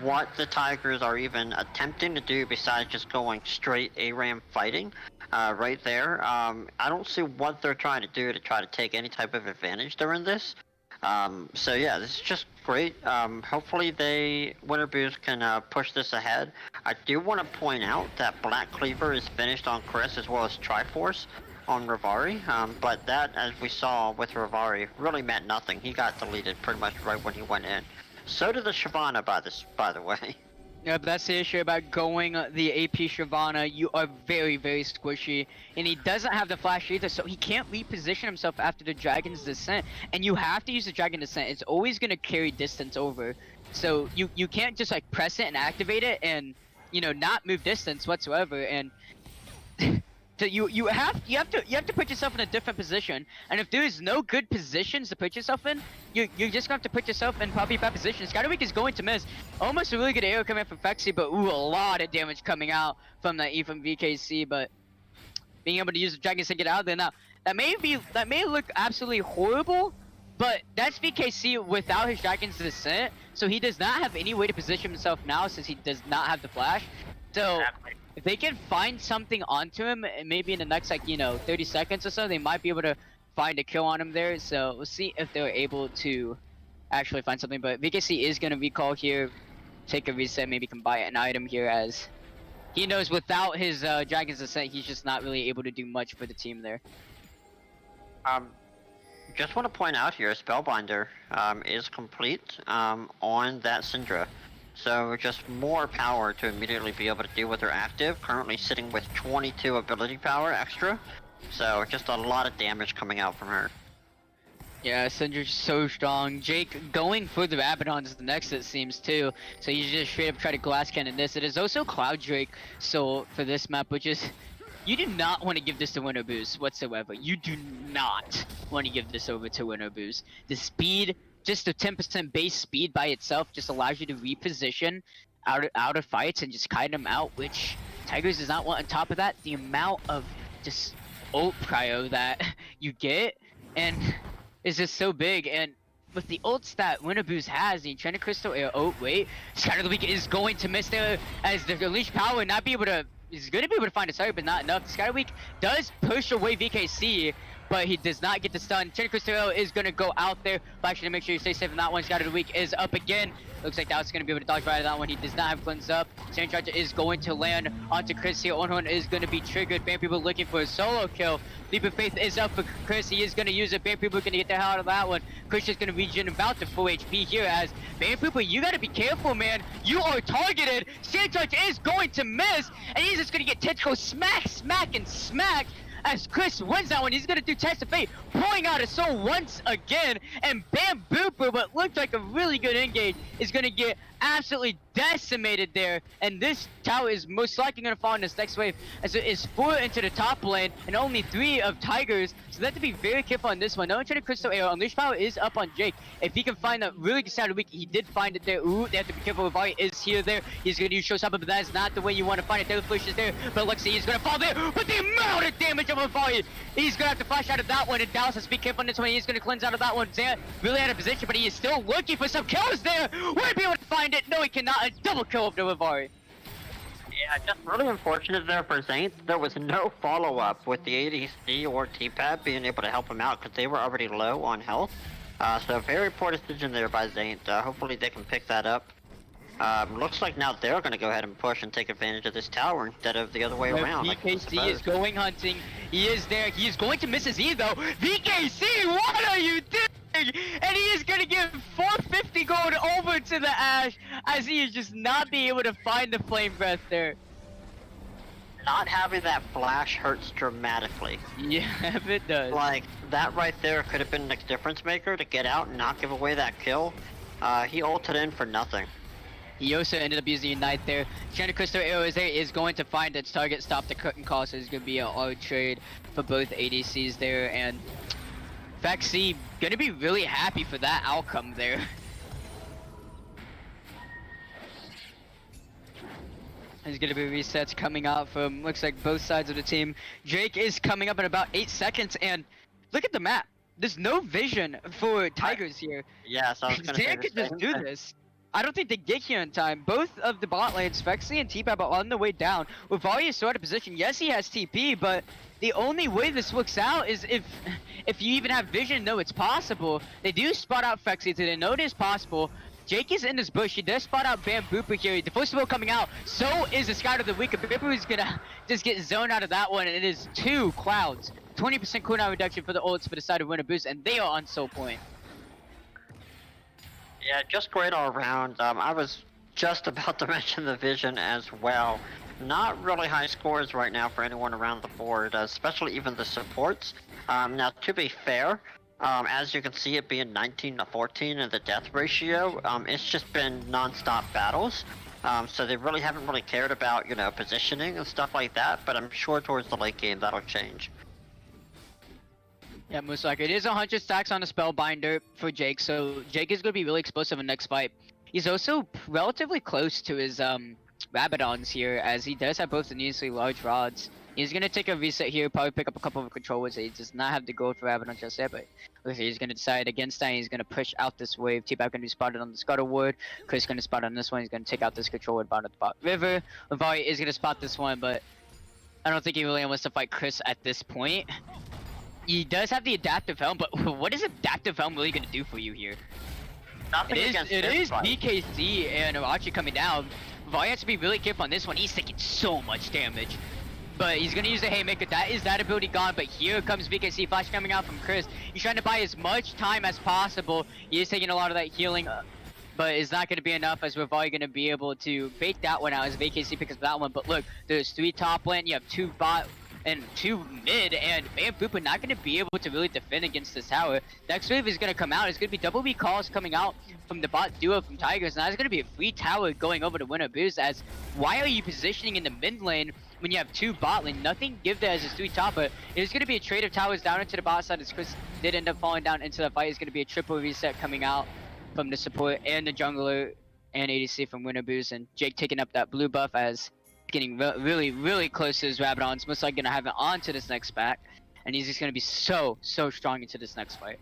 what the Tigers are even attempting to do besides just going straight ARAM fighting right there. I don't see what they're trying to do to try to take any type of advantage during this. So yeah, this is just great. Hopefully Winterbeers can push this ahead. I do want to point out that Black Cleaver is finished on Chris as well as Triforce on Lovari, but that, as we saw with Lovari, really meant nothing. He got deleted pretty much right when he went in. So did the Shyvana, by the way. Yeah, but that's the issue about going the AP Shyvana. You are very squishy, and he doesn't have the flash either, so he can't reposition himself after the Dragon's Descent. And you have to use the Dragon Descent. It's always gonna carry distance over, so you can't just like press it and activate it and not move distance whatsoever. And so you have to put yourself in a different position, and if there is no good positions to put yourself in, you're just gonna have to put yourself in probably bad positions. Skyderweek is going to miss. Almost a really good arrow coming from Fexy, but ooh, a lot of damage coming out from that E from VKC. But being able to use the dragons to get out of there now, that may look absolutely horrible, but that's VKC without his Dragon's Descent, so he does not have any way to position himself now since he does not have the flash. So if they can find something onto him, maybe in the next 30 seconds or so, they might be able to find a kill on him there. So we'll see if they're able to actually find something. But VKC is going to recall here, take a reset, maybe can buy an item here, as he knows without his Dragon's Descent, he's just not really able to do much for the team there. Just want to point out here, Spellbinder is complete on that Syndra. So just more power to immediately be able to deal with her active. Currently sitting with 22 ability power extra. So just a lot of damage coming out from her. Yeah, Syndra's so strong. Jake going for the Abaddons next, it seems, too. So you just straight up try to glass cannon this. It is also Cloud Drake so for this map, which is... You do not want to give this to Winterbeers whatsoever. You do not want to give this over to Winterbeers. The speed... Just the 10% base speed by itself just allows you to reposition out of fights and just kite them out, which Tigers does not want. On top of that, the amount of just ult prio that you get, and it's just so big. And with the ults that Winnaboos has, the Enchanted Crystal Air, oh wait, Scatter the Weak is going to miss there as the Unleashed Power not be able to, he's going to be able to find a target, but not enough. Scatter Weak does push away VKC, but he does not get the stun. Enchanted Crystal Air is going to go out there, but actually to make sure you stay safe in that one. Scatter the Weak is up again. Looks like that's going to be able to dodge right out of that one. He does not have cleanse up. Sand Charger is going to land onto Chris here. Onhorn is going to be triggered. Bam People looking for a solo kill. Leap of Faith is up for Chris. He is going to use it. Bam People going to get the hell out of that one. Chris is going to regen about to full HP here as Bam People, you got to be careful, man. You are targeted. Sand Charger is going to miss, and he's just going to get tentacle smack, and smack. As Chris wins that one, he's gonna do Test of Fate, pouring out his soul once again, and Bam Booper, what looked like a really good engage, is gonna get absolutely decimated there, and this tower is most likely gonna fall in this next wave, as it is 4 into the top lane, and only 3 of Tigers, so they have to be very careful on this one. No Enchanted Crystal Arrow, Unleashed Power is up on Jake. If he can find that really good side of the week, he did find it there. Ooh, they have to be careful. Vali is here there. He's gonna use Showstopper, but that is not the way you want to find it. Devil Flash is there, but Lexi is gonna fall there, but the amount of damage of Vali, he's gonna have to flash out of that one, and Dallas has to be careful on this one. He's gonna cleanse out of that one. Zan really out of position, but he is still looking for some kills there. Won't be able to find it. No, he cannot. A double kill of Novari. Yeah, just really unfortunate there for Zaint. There was no follow-up with the ADC or T-Pad being able to help him out because they were already low on health. So very poor decision there by Zaint. Hopefully they can pick that up. Looks like now they're going to go ahead and push and take advantage of this tower instead of the other way around. VKC is going hunting. He is there. He is going to miss his E though. VKC, what are you doing? And he is going to give 450 gold over to the Ash as he is just not being able to find the flame breath there. Not having that flash hurts dramatically. Yeah, it does. Like, that right there could have been the difference maker to get out and not give away that kill. He ulted in for nothing. He also ended up using Ignite there. Enchanted Crystal Arrow is there, is going to find its target, stop the curtain call, so it's going to be an auto trade for both ADCs there, and Fexi gonna be really happy for that outcome there. There's gonna be resets coming out from, looks like both sides of the team. Drake is coming up in about 8 seconds, and look at the map. There's no vision for Tigers here. Yeah, so I was gonna say Dan could just do this. I don't think they get here in time. Both of the bot lanes, Fexi and T-Pab, are on the way down. With Valia still out of position, yes, he has TP, but the only way this works out is if you even have vision, know it's possible. They do spot out Fexi, so they know it is possible. Jake is in this bush. He does spot out Bam Booper here. The first smoke coming out. So is the Scout of the Week. Booper is gonna just get zoned out of that one, and it is 2 clouds. 20% cooldown reduction for the ults for the side of Winnaboos, and they are on soul point. Yeah, just great all around. I was just about to mention the vision as well. Not really high scores right now for anyone around the board, especially even the supports. Now, to be fair, as you can see it being 19 to 14 in the death ratio, it's just been non-stop battles. So they really haven't really cared about, you know, positioning and stuff like that, but I'm sure towards the late game that'll change. Yeah, most likely. It is 100 stacks on the Spellbinder for Jake, so Jake is going to be really explosive in the next fight. He's also relatively close to his Rabadons here, as he does have both enormously large rods. He's going to take a reset here, probably pick up a couple of controllers. He does not have the gold for Rabadon just yet, but he's going to decide against that. He's going to push out this wave. T-Bab going to be spotted on the Scuttlewood. Chris going to spot on this one. He's going to take out this controller down at the bot river. Levari is going to spot this one, but I don't think he really wants to fight Chris at this point. He does have the adaptive helm, but what is adaptive helm really going to do for you here? Nothing It is BKC and Arachi coming down. Vi has to be really careful on this one. He's taking so much damage. But he's going to use the Haymaker. That is that ability gone. But here comes VKC. Flash coming out from Chris. He's trying to buy as much time as possible. He is taking a lot of that healing. But it's not going to be enough, as we're probably going to be able to bait that one out as VKC picks up that one. But look, there's 3 top lane. You have 2 bot and 2 mid, and Bam Boopa not going to be able to really defend against this tower. Next wave is going to come out. It's going to be double B calls coming out from the bot duo from Tigers, and that's going to be a free tower going over to Winnaboos, as why are you positioning in the mid lane when you have 2 bot lane? Nothing give that as a 3 top, but it is going to be a trade of towers down into the bot side, as Chris did end up falling down into the fight. It's going to be a triple reset coming out from the support and the jungler and ADC from Winnaboos, and Jake taking up that blue buff as getting really close to his Rabadon's. Most likely gonna have it on to this next pack, and he's just gonna be so strong into this next fight.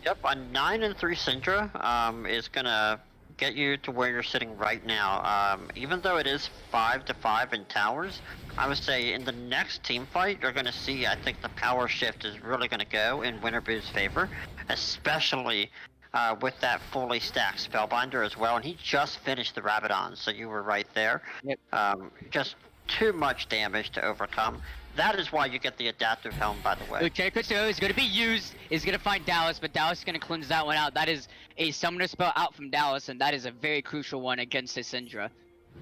Yep, a 9-3 Syndra is gonna get you to where you're sitting right now. Even though it is 5-5 in towers, I would say in the next team fight, you're gonna see, I think the power shift is really gonna go in Winterboo's favor, especially with that fully stacked Spellbinder as well. And he just finished the Rabadon, so you were right there. Yep. Just too much damage to overcome. That is why you get the adaptive helm, by the way. Okay, Christo is gonna be used, is gonna find Dallas, but Dallas is gonna cleanse that one out. That is a summoner spell out from Dallas, and that is a very crucial one against his Syndra.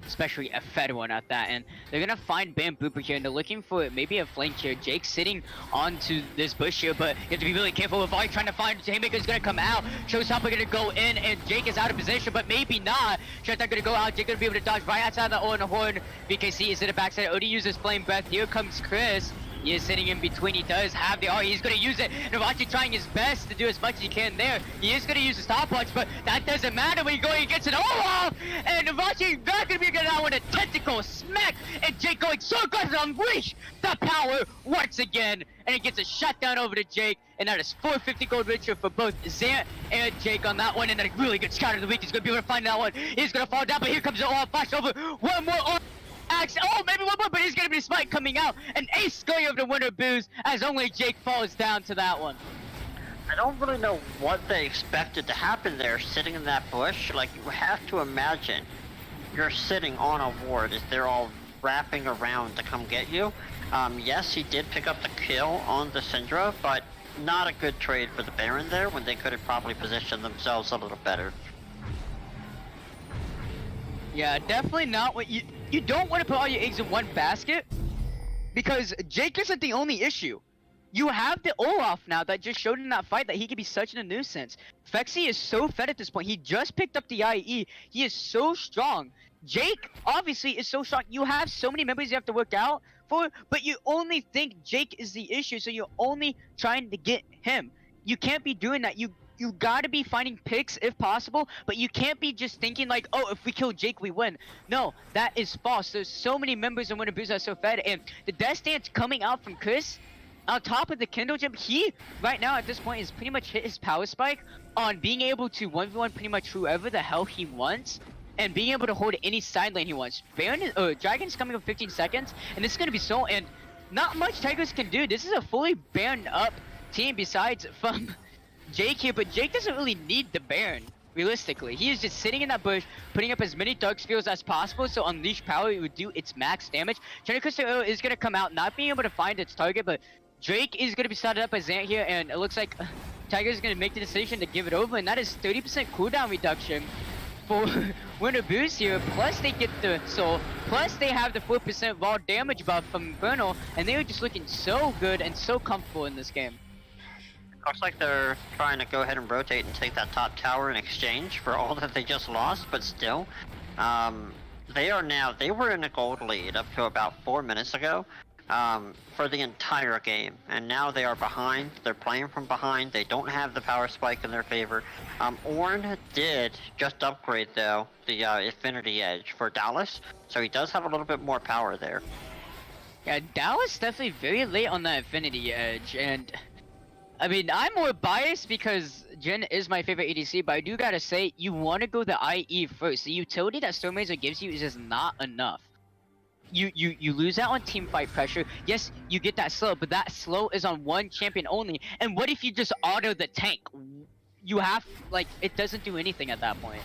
Especially a fed one at that, and they're gonna find Bambooper here, and they're looking for maybe a flank here. Jake's sitting onto this bush here, but you have to be really careful with all trying to find. Haymaker's gonna come out, Showstopper gonna go in, and Jake is out of position, but maybe not. Showstopper gonna go out, Jake gonna be able to dodge right outside the O and the horn. VKC is in the backside, Odie uses Flame Breath, here comes Chris. He is sitting in between, he does have the R, he's gonna use it. Navachi trying his best to do as much as he can there. He is gonna use his stopwatch, but that doesn't matter when you're going against an Olaf! And Navachi not gonna be getting out with a tentacle smack! And Jake going so aggressive, unleash the power once again! And it gets a shutdown over to Jake, and that is 450 gold richer for both Zant and Jake on that one, and a really good scout of the week. He's gonna be able to find that one. He's gonna fall down, but here comes the Olaf flash over. One more Olaf. Oh, maybe one more, but he's gonna be Smite coming out. An ace going over to Winter Booze as only Jake falls down to that one. I don't really know what they expected to happen there, sitting in that bush. Like, you have to imagine you're sitting on a ward as they're all wrapping around to come get you. Yes, he did pick up the kill on the Syndra, but not a good trade for the Baron there when they could have probably positioned themselves a little better. Yeah, definitely not what you don't want to put all your eggs in one basket, because Jake isn't the only issue. You have the Olaf now that just showed in that fight that he can be such a nuisance. Fexy is so fed at this point. He just picked up the IE. He is so strong. Jake obviously is so strong. You have so many members you have to work out for, but you only think Jake is the issue, so you're only trying to get him. You can't be doing that. You gotta be finding picks if possible, but you can't be just thinking like, oh, if we kill Jake, we win. No, that is false. There's so many members in Winter Booze that are so fed, and the Death Dance coming out from Chris, on top of the Kindle Gem, he, right now at this point, has pretty much hit his power spike on being able to 1v1 pretty much whoever the hell he wants, and being able to hold any side lane he wants. Dragon's coming up 15 seconds, and this is gonna be so, and not much Tigers can do. This is a fully banned up team besides from Jake here, but Jake doesn't really need the Baron, realistically. He is just sitting in that bush, putting up as many Dark Spheres as possible, so Unleash Power it would do its max damage. Crystal is going to come out, not being able to find its target, but Drake is going to be started up by Zant here, and it looks like Tiger is going to make the decision to give it over, and that is 30% cooldown reduction for Winter Booze here, plus they get the soul, plus they have the 4% raw damage buff from Infernal, and they are just looking so good and so comfortable in this game. Looks like they're trying to go ahead and rotate and take that top tower in exchange for all that they just lost, but still. They were in a gold lead up to about 4 minutes ago for the entire game, and now they are behind. They're playing from behind. They don't have the power spike in their favor. Ornn did just upgrade, though, the Affinity Edge for Dallas, so he does have a little bit more power there. Yeah, Dallas definitely very late on that Affinity Edge, and I mean, I'm more biased because Jhin is my favorite ADC, but I do gotta say, you want to go the IE first. The utility that Stormrazor gives you is just not enough. You lose out on team fight pressure. Yes, you get that slow, but that slow is on one champion only. And what if you just auto the tank? You have, like, it doesn't do anything at that point.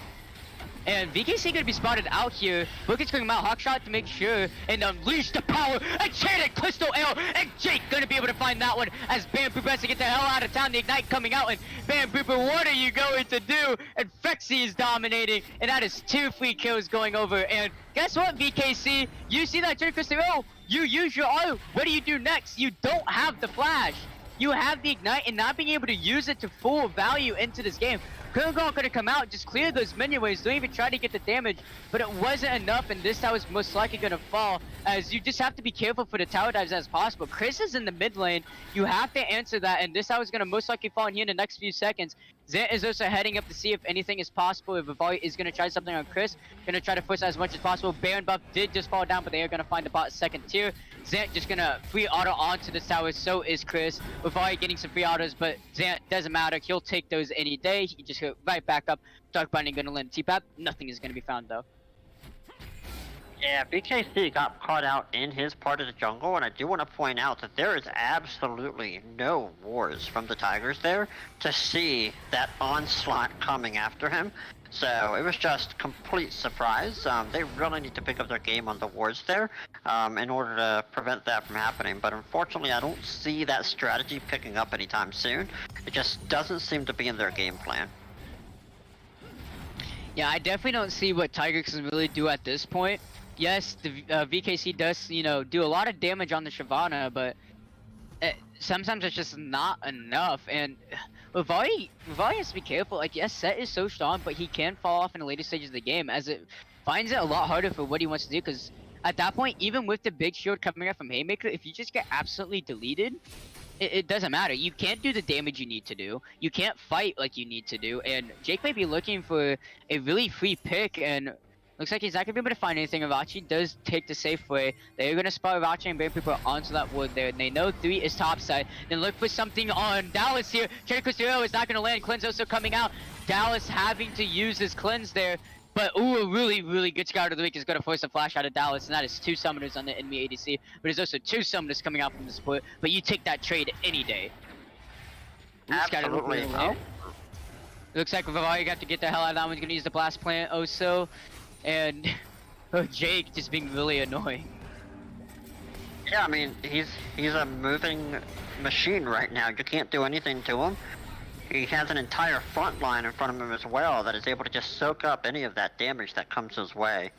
And VKC gonna be spotted out here. Booket's going out, Hawkshot to make sure, and unleash the power, enchanted Crystal Ale, and Jake gonna be able to find that one as Bamboo has to get the hell out of town. The Ignite coming out, and Bamboo, what are you going to do? And Fexy is dominating, and that is 2 free kills going over. And guess what, VKC? You see that Crystal Ale? You use your R. What do you do next? You don't have the flash. you have the Ignite and not being able to use it to full value into this game. Kurgan could have come out, just clear those minion waves, don't even try to get the damage, but it wasn't enough, and this tower is most likely gonna fall, as you just have to be careful for the tower dives as possible. Chris is in the mid lane, you have to answer that, and this tower is gonna most likely fall in here in the next few seconds. Zant is also heading up to see if anything is possible, if Vivali is gonna try something on Chris, gonna try to push as much as possible. Baron buff did just fall down, but they are gonna find the bot second tier. Zant just gonna free auto onto this tower, so is Chris. Vivali getting some free autos, but Zant doesn't matter, he'll take those any day. He just go right back up. Dark Binding gonna land TPAP, nothing is gonna be found though. Yeah, BKC got caught out in his part of the jungle, and I do want to point out that there is absolutely no wars from the Tigers there to see that onslaught coming after him. So it was just complete surprise. They really need to pick up their game on the wards there in order to prevent that from happening. But unfortunately, I don't see that strategy picking up anytime soon. It just doesn't seem to be in their game plan. Yeah, I definitely don't see what Tigers can really do at this point. Yes, the VKC does, you know, do a lot of damage on the Shyvana, but sometimes it's just not enough. And Vivali has to be careful. Like, yes, Set is so strong, but he can fall off in the later stages of the game, as it finds it a lot harder for what he wants to do. Because at that point, even with the big shield coming out from Haymaker, if you just get absolutely deleted, it doesn't matter. You can't do the damage you need to do. You can't fight like you need to do. And Jake might be looking for a really free pick, and looks like he's not gonna be able to find anything. Avachi does take the safe way. They're gonna spot Avachi and bring people onto that wood there. And they know 3 is topside. Then look for something on Dallas here. Chenico is not gonna land. Cleanse also coming out. Dallas having to use his cleanse there. But ooh, a really, really good scout of the week is gonna force a flash out of Dallas, and that is 2 summoners on the enemy ADC. But there's also 2 summoners coming out from the split. But you take that trade any day. Absolutely. Looks like Vivali got to get the hell out of that one. He's gonna use the blast plant also. And Jake just being really annoying. Yeah, I mean, he's a moving machine right now. You can't do anything to him. He has an entire front line in front of him as well that is able to just soak up any of that damage that comes his way.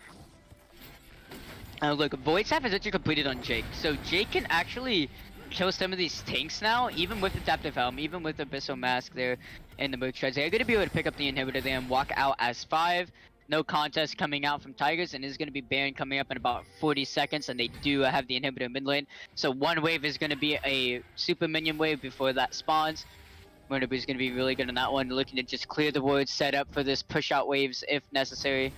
Look, Void Staff is actually completed on Jake, so Jake can actually kill some of these tanks now, even with Adaptive Helm, even with Abyssal Mask there and the Mook Shreds. They're going to be able to pick up the inhibitor there and walk out as 5. No contest coming out from Tigers, and is going to be Baron coming up in about 40 seconds, and they do have the inhibitor mid lane. So one wave is going to be a super minion wave before that spawns. Murderby is going to be really good on that one, looking to just clear the wards, set up for this push out waves if necessary.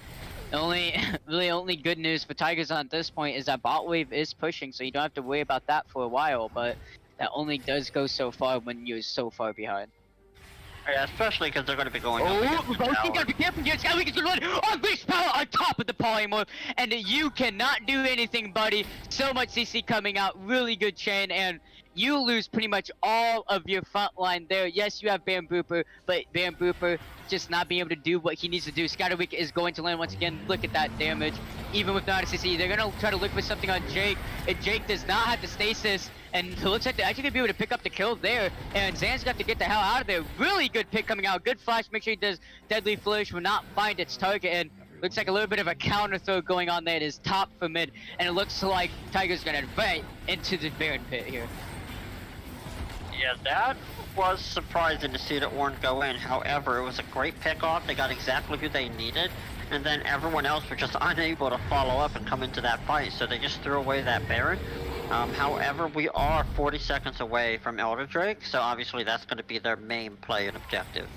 The only good news for Tigers on this point is that bot wave is pushing, so you don't have to worry about that for a while, but that only does go so far when you're so far behind. Yeah, especially because they're going to be going. Oh, you gotta be careful here. Skyway is gonna run unleash power on top of the polymorph, and you cannot do anything, buddy. So much CC coming out, really good chain, and you lose pretty much all of your front line there. Yes, you have Bambooper, but Bambooper just not being able to do what he needs to do. Skyway is going to land once again. Look at that damage. Even with not a CC, they're gonna try to look for something on Jake, and Jake does not have the stasis. And it looks like they're actually gonna be able to pick up the kill there. And Zan's got to get the hell out of there. Really good pick coming out. Good flash. Make sure he does Deadly Flourish. Will not find its target. And looks like a little bit of a counter throw going on there. It is top for mid. And it looks like Tiger's gonna right into the Baron pit here. Yeah, that was surprising to see the Ornn go in. However, it was a great pick off. They got exactly who they needed. And then everyone else was just unable to follow up and come into that fight. So they just threw away that Baron. However, we are 40 seconds away from Elder Drake, so obviously that's going to be their main play and objective.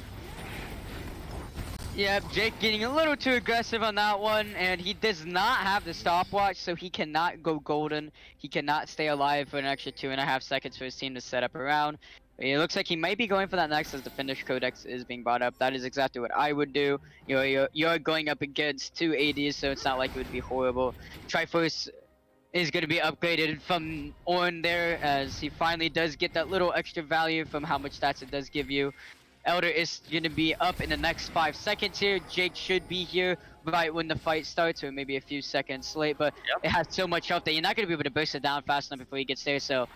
Yeah, Jake getting a little too aggressive on that one, and he does not have the stopwatch, so he cannot go golden. He cannot stay alive for an extra 2.5 seconds for his team to set up around. It looks like he might be going for that next as the Finnish Codex is being brought up. That is exactly what I would do. You're going up against 2 ADs, so it's not like it would be horrible. Triforce is going to be upgraded from Ornn there, as he finally does get that little extra value from how much stats it does give you. Elder is going to be up in the next 5 seconds here. Jake should be here right when the fight starts, or maybe a few seconds late, but it has so much health that you're not going to be able to burst it down fast enough before he gets there, so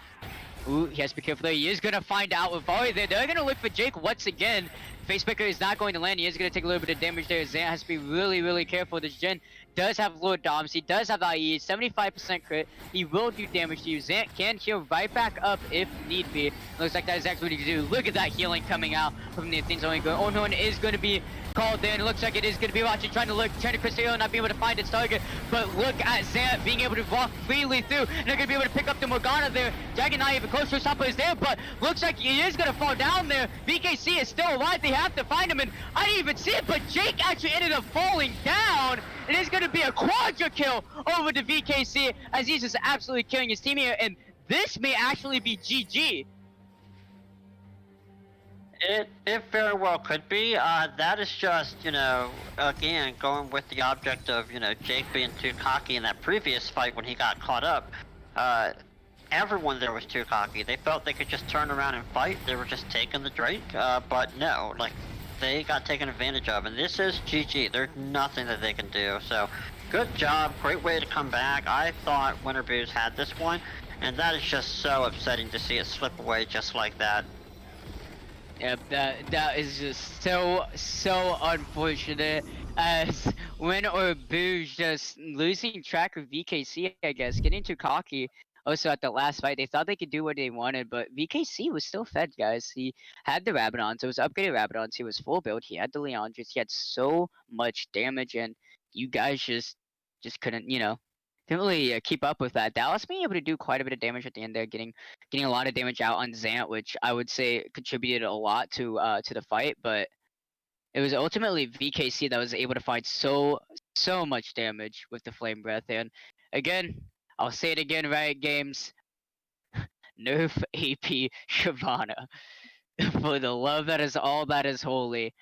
ooh, he has to be careful there. He is going to find out with Volley there. They're going to look for Jake once again. Face Picker is not going to land. He is going to take a little bit of damage there. Zant has to be really, really careful. This Jhin does have low doms. He does have IE, 75% crit. He will do damage to you. Zant can heal right back up if need be. Looks like that is exactly what he can do. Look at that healing coming out from the things only going. Ornhorn is going to be called in. It looks like it is going to be watching, trying to Cristiano, not being able to find its target. But look at Zant being able to walk freely through. And they're going to be able to pick up the Morgana there. Dragon not even close to his top is there, but looks like he is going to fall down there. VKC is still alive. They have to find him, and I didn't even see it, but Jake actually ended up falling down. It is going to be a quadra kill over to VKC as he's just absolutely killing his team here, and this may actually be GG. It very well could be. That is just, you know, again, going with the object of, you know, Jake being too cocky in that previous fight when he got caught up. Everyone there was too cocky. They felt they could just turn around and fight. They were just taking the Drake, but no, like, they got taken advantage of, and this is GG. There's nothing that they can do, so good job. Great way to come back. I thought Winter Booze had this one, and that is just so upsetting to see it slip away just like that. Yep, that is just so unfortunate, as Win or Booze just losing track of VKC, I guess, getting too cocky. Also at the last fight, they thought they could do what they wanted, but VKC was still fed, guys. He had the Rabadons, it was upgraded Rabadons, he was full build, he had the Leandros, he had so much damage, and you guys just couldn't, you know, didn't really keep up with that. Dallas being able to do quite a bit of damage at the end there, getting a lot of damage out on Zant, which I would say contributed a lot to the fight, but it was ultimately VKC that was able to find so much damage with the Flame Breath. And again, I'll say it again, Riot Games, nerf AP Shyvana for the love that is all that is holy,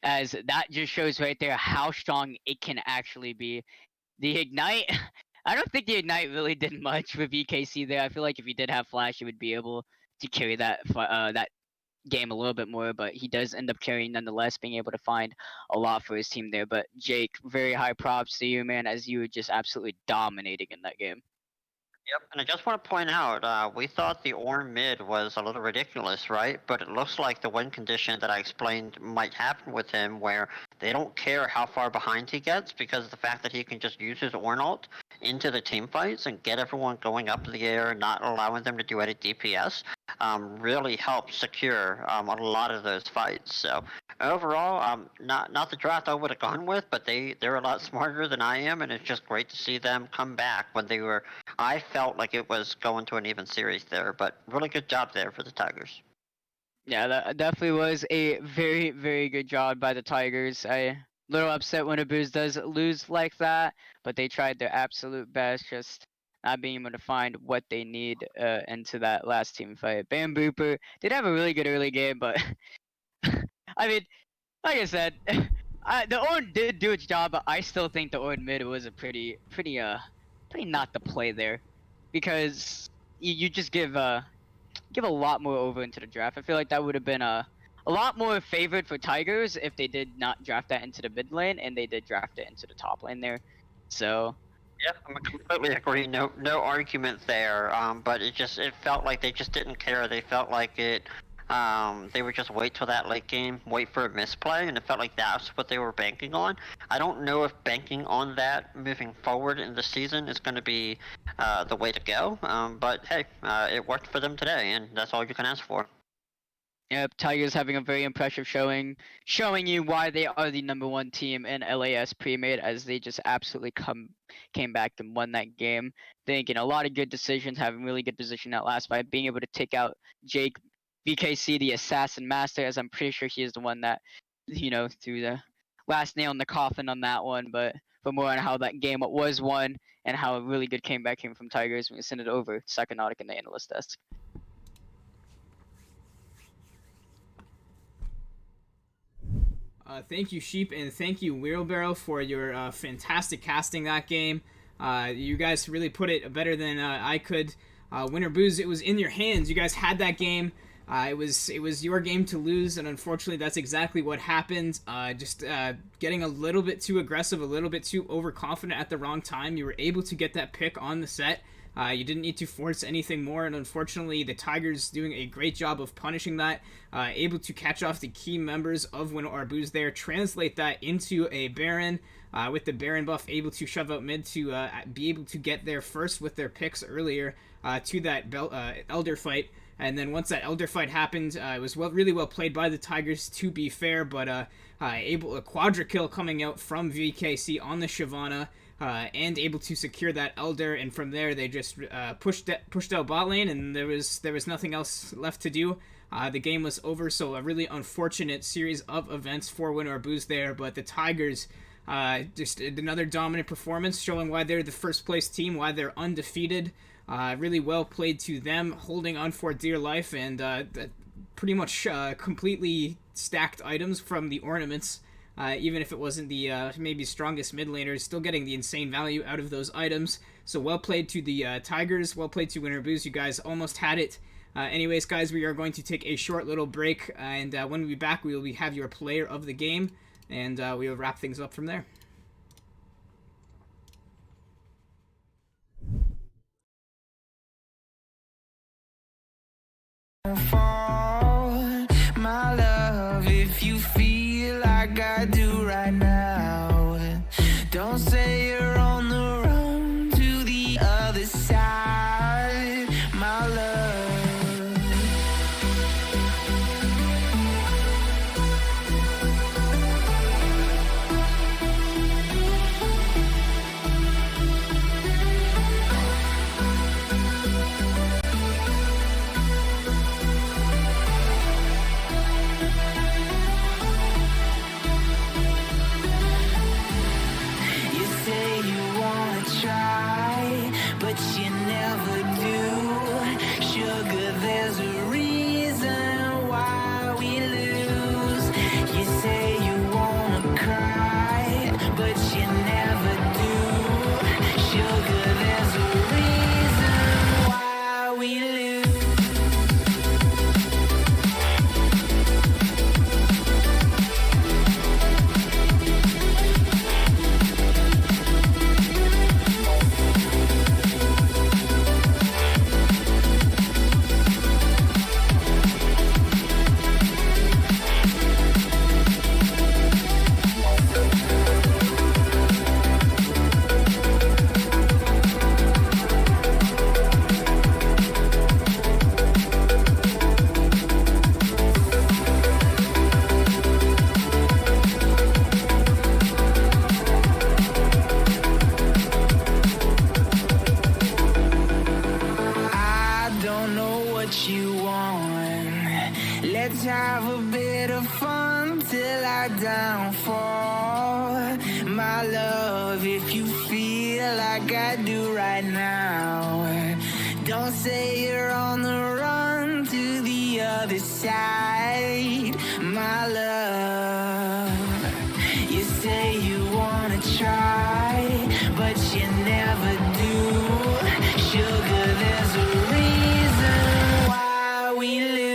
as that just shows right there how strong it can actually be. The Ignite, I don't think the Ignite really did much with VKC there. I feel like if he did have Flash, he would be able to carry that game a little bit more, but he does end up carrying nonetheless, being able to find a lot for his team there. But Jake, very high props to you, man, as you were just absolutely dominating in that game. Yep, and I just want to point out, we thought the Ornn mid was a little ridiculous, right? But it looks like the win condition that I explained might happen with him, where they don't care how far behind he gets, because of the fact that he can just use his Ornn ult into the team fights and get everyone going up in the air, not allowing them to do any DPS, really helps secure a lot of those fights. So overall, not the draft I would have gone with, but they're a lot smarter than I am, and it's just great to see them come back when they were. I felt like it was going to an even series there, but really good job there for the Tigers. Yeah, that definitely was a very, very good job by the Tigers. A little upset when Abuz does lose like that, but they tried their absolute best, just not being able to find what they need into that last team fight. Bambooper did have a really good early game, but I mean, like I said, the Ornn did do its job, but I still think the Ornn mid was a pretty not the play there, because you just give a lot more over into the draft. I feel like that would have been a lot more favored for Tigers if they did not draft that into the mid lane, and they did draft it into the top lane there. So yeah, I completely agree. No argument there. But it felt like they just didn't care. They felt like they would just wait till that late game, wait for a misplay, and it felt like that's what they were banking on. I don't know if banking on that moving forward in the season is going to be the way to go. But hey, it worked for them today, and that's all you can ask for. Yep, Tigers having a very impressive showing you why they are the #1 team in LAS Premade, as they just absolutely came back and won that game. Thinking a lot of good decisions, having really good position that last fight, being able to take out Jake, VKC, the Assassin Master, as I'm pretty sure he is the one that, you know, threw the last nail in the coffin on that one. But for more on how that game was won and how a really good comeback came from Tigers, we send it over to Psychonautic in the analyst desk. Thank you, Sheep, and thank you, Wheelbarrow, for your fantastic casting that game. You guys really put it better than I could. Winner Booze, it was in your hands. You guys had that game. It was your game to lose, and unfortunately, that's exactly what happened. Getting a little bit too aggressive, a little bit too overconfident at the wrong time. You were able to get that pick on the set You didn't need to force anything more, and unfortunately, the Tigers doing a great job of punishing that, able to catch off the key members of Winter Arbuz there, translate that into a Baron, with the Baron buff able to shove out mid to be able to get there first with their picks earlier to that Elder fight. And then once that Elder fight happened, it was really well played by the Tigers, to be fair, but able a quadra kill coming out from VKC on the Shyvana, and able to secure that Elder, and from there they just pushed out bot lane, and there was nothing else left to do. The game was over, so a really unfortunate series of events for Winter Arbuz there, but the Tigers just another dominant performance, showing why they're the first place team, why they're undefeated. Really well played to them, holding on for dear life, and pretty much completely stacked items from the ornaments. Even if it wasn't the maybe strongest mid laners, still getting the insane value out of those items. So well played to the Tigers, well played to Winter Arbuz. You guys almost had it. Anyways, guys, we are going to take a short little break, and when we be back, we will have your player of the game, and we will wrap things up from there. Fall, my love, if you feel like I do right now, don't say you're on the run to the other side, my love. But you never do. Sugar, there's a reason why we lose. You say you wanna cry, but you never do. Sugar, there's a reason why we lose. You want. Let's have a bit of fun till I downfall, my love, if you feel like I do right now. Don't say you're on the run to the other side, my love. You say you wanna try, but you never do. Sugar, there's a reason why we lose.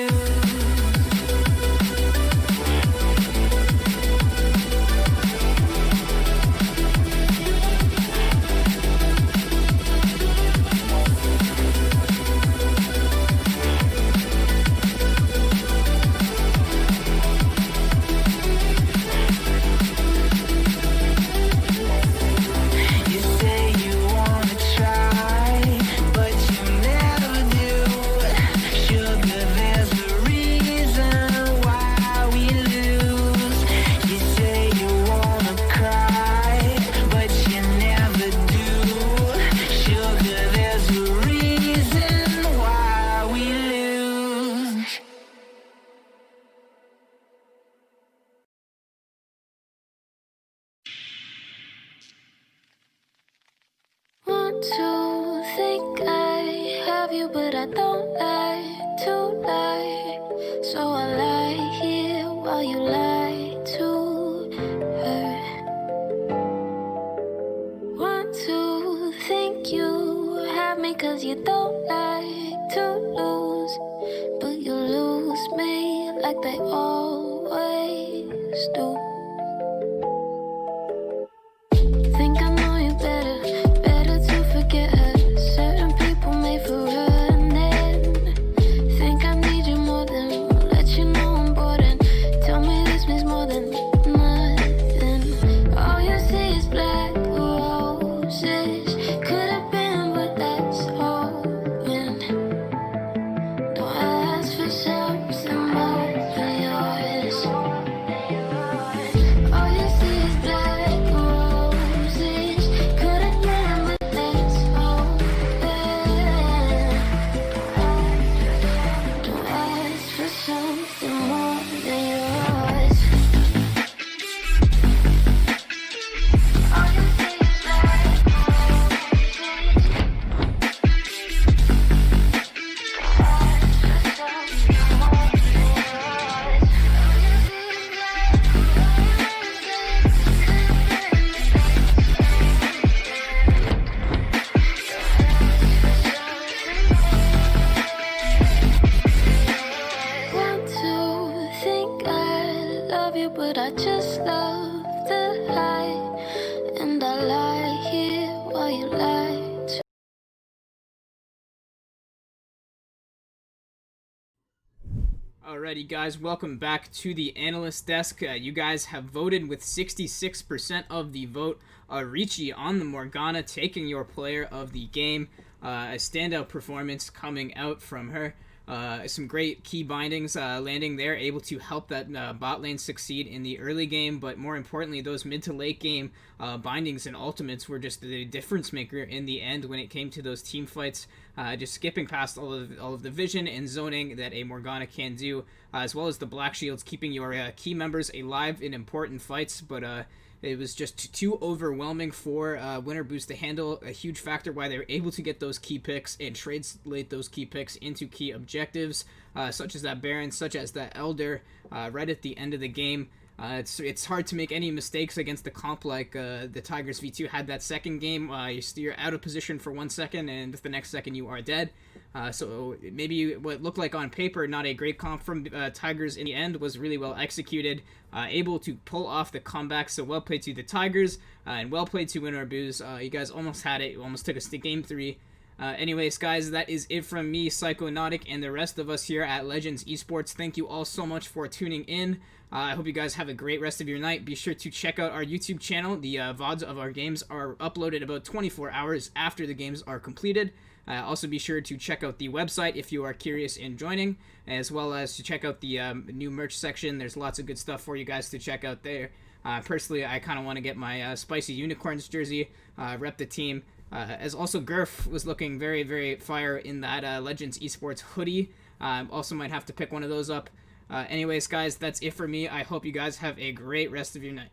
Want to think I have you, but I don't like to lie. So I lie here while you lie to her. Want to think you have me, cause you don't like to lose. But you lose me like they always do. Think I know you better to forget her. Certain people You're more than yours. All you see is black movies. Eyes for some, you're more than yours. All you see is black Want to think I love you, but I just love the high, and I lie here while you lie to. Alrighty, guys, welcome back to the analyst desk. You guys have voted with 66% of the vote. Ricci on the Morgana, taking your player of the game. A standout performance coming out from her. Some great key bindings landing there, able to help that bot lane succeed in the early game, but more importantly, those mid to late game bindings and ultimates were just the difference maker in the end when it came to those team fights. Just skipping past all of the vision and zoning that a Morgana can do, as well as the black shields, keeping your key members alive in important fights, but it was just too overwhelming for Winter Boost to handle. A huge factor why they were able to get those key picks and translate those key picks into key objectives, such as that Baron, such as that Elder, right at the end of the game. It's hard to make any mistakes against a comp like the Tigers V2 had that second game. You're out of position for 1 second, and the next second you are dead. So maybe what looked like on paper not a great comp from Tigers in the end was really well executed, able to pull off the comeback. So well played to the Tigers, and well played to Winter Booze. You guys almost had it. You almost took us to game 3. Anyways, guys, that is it from me, Psychonautic, and the rest of us here at Legends Esports. Thank you all so much for tuning in. I hope you guys have a great rest of your night. Be sure to check out our YouTube channel. The VODs of our games are uploaded about 24 hours after the games are completed. Also, be sure to check out the website if you are curious in joining, as well as to check out the new merch section. There's lots of good stuff for you guys to check out there. Personally, I kind of want to get my Spicy Unicorns jersey, rep the team. As also Gurf was looking very, very fire in that Legends Esports hoodie. Also might have to pick one of those up. Anyways, guys, that's it for me. I hope you guys have a great rest of your night.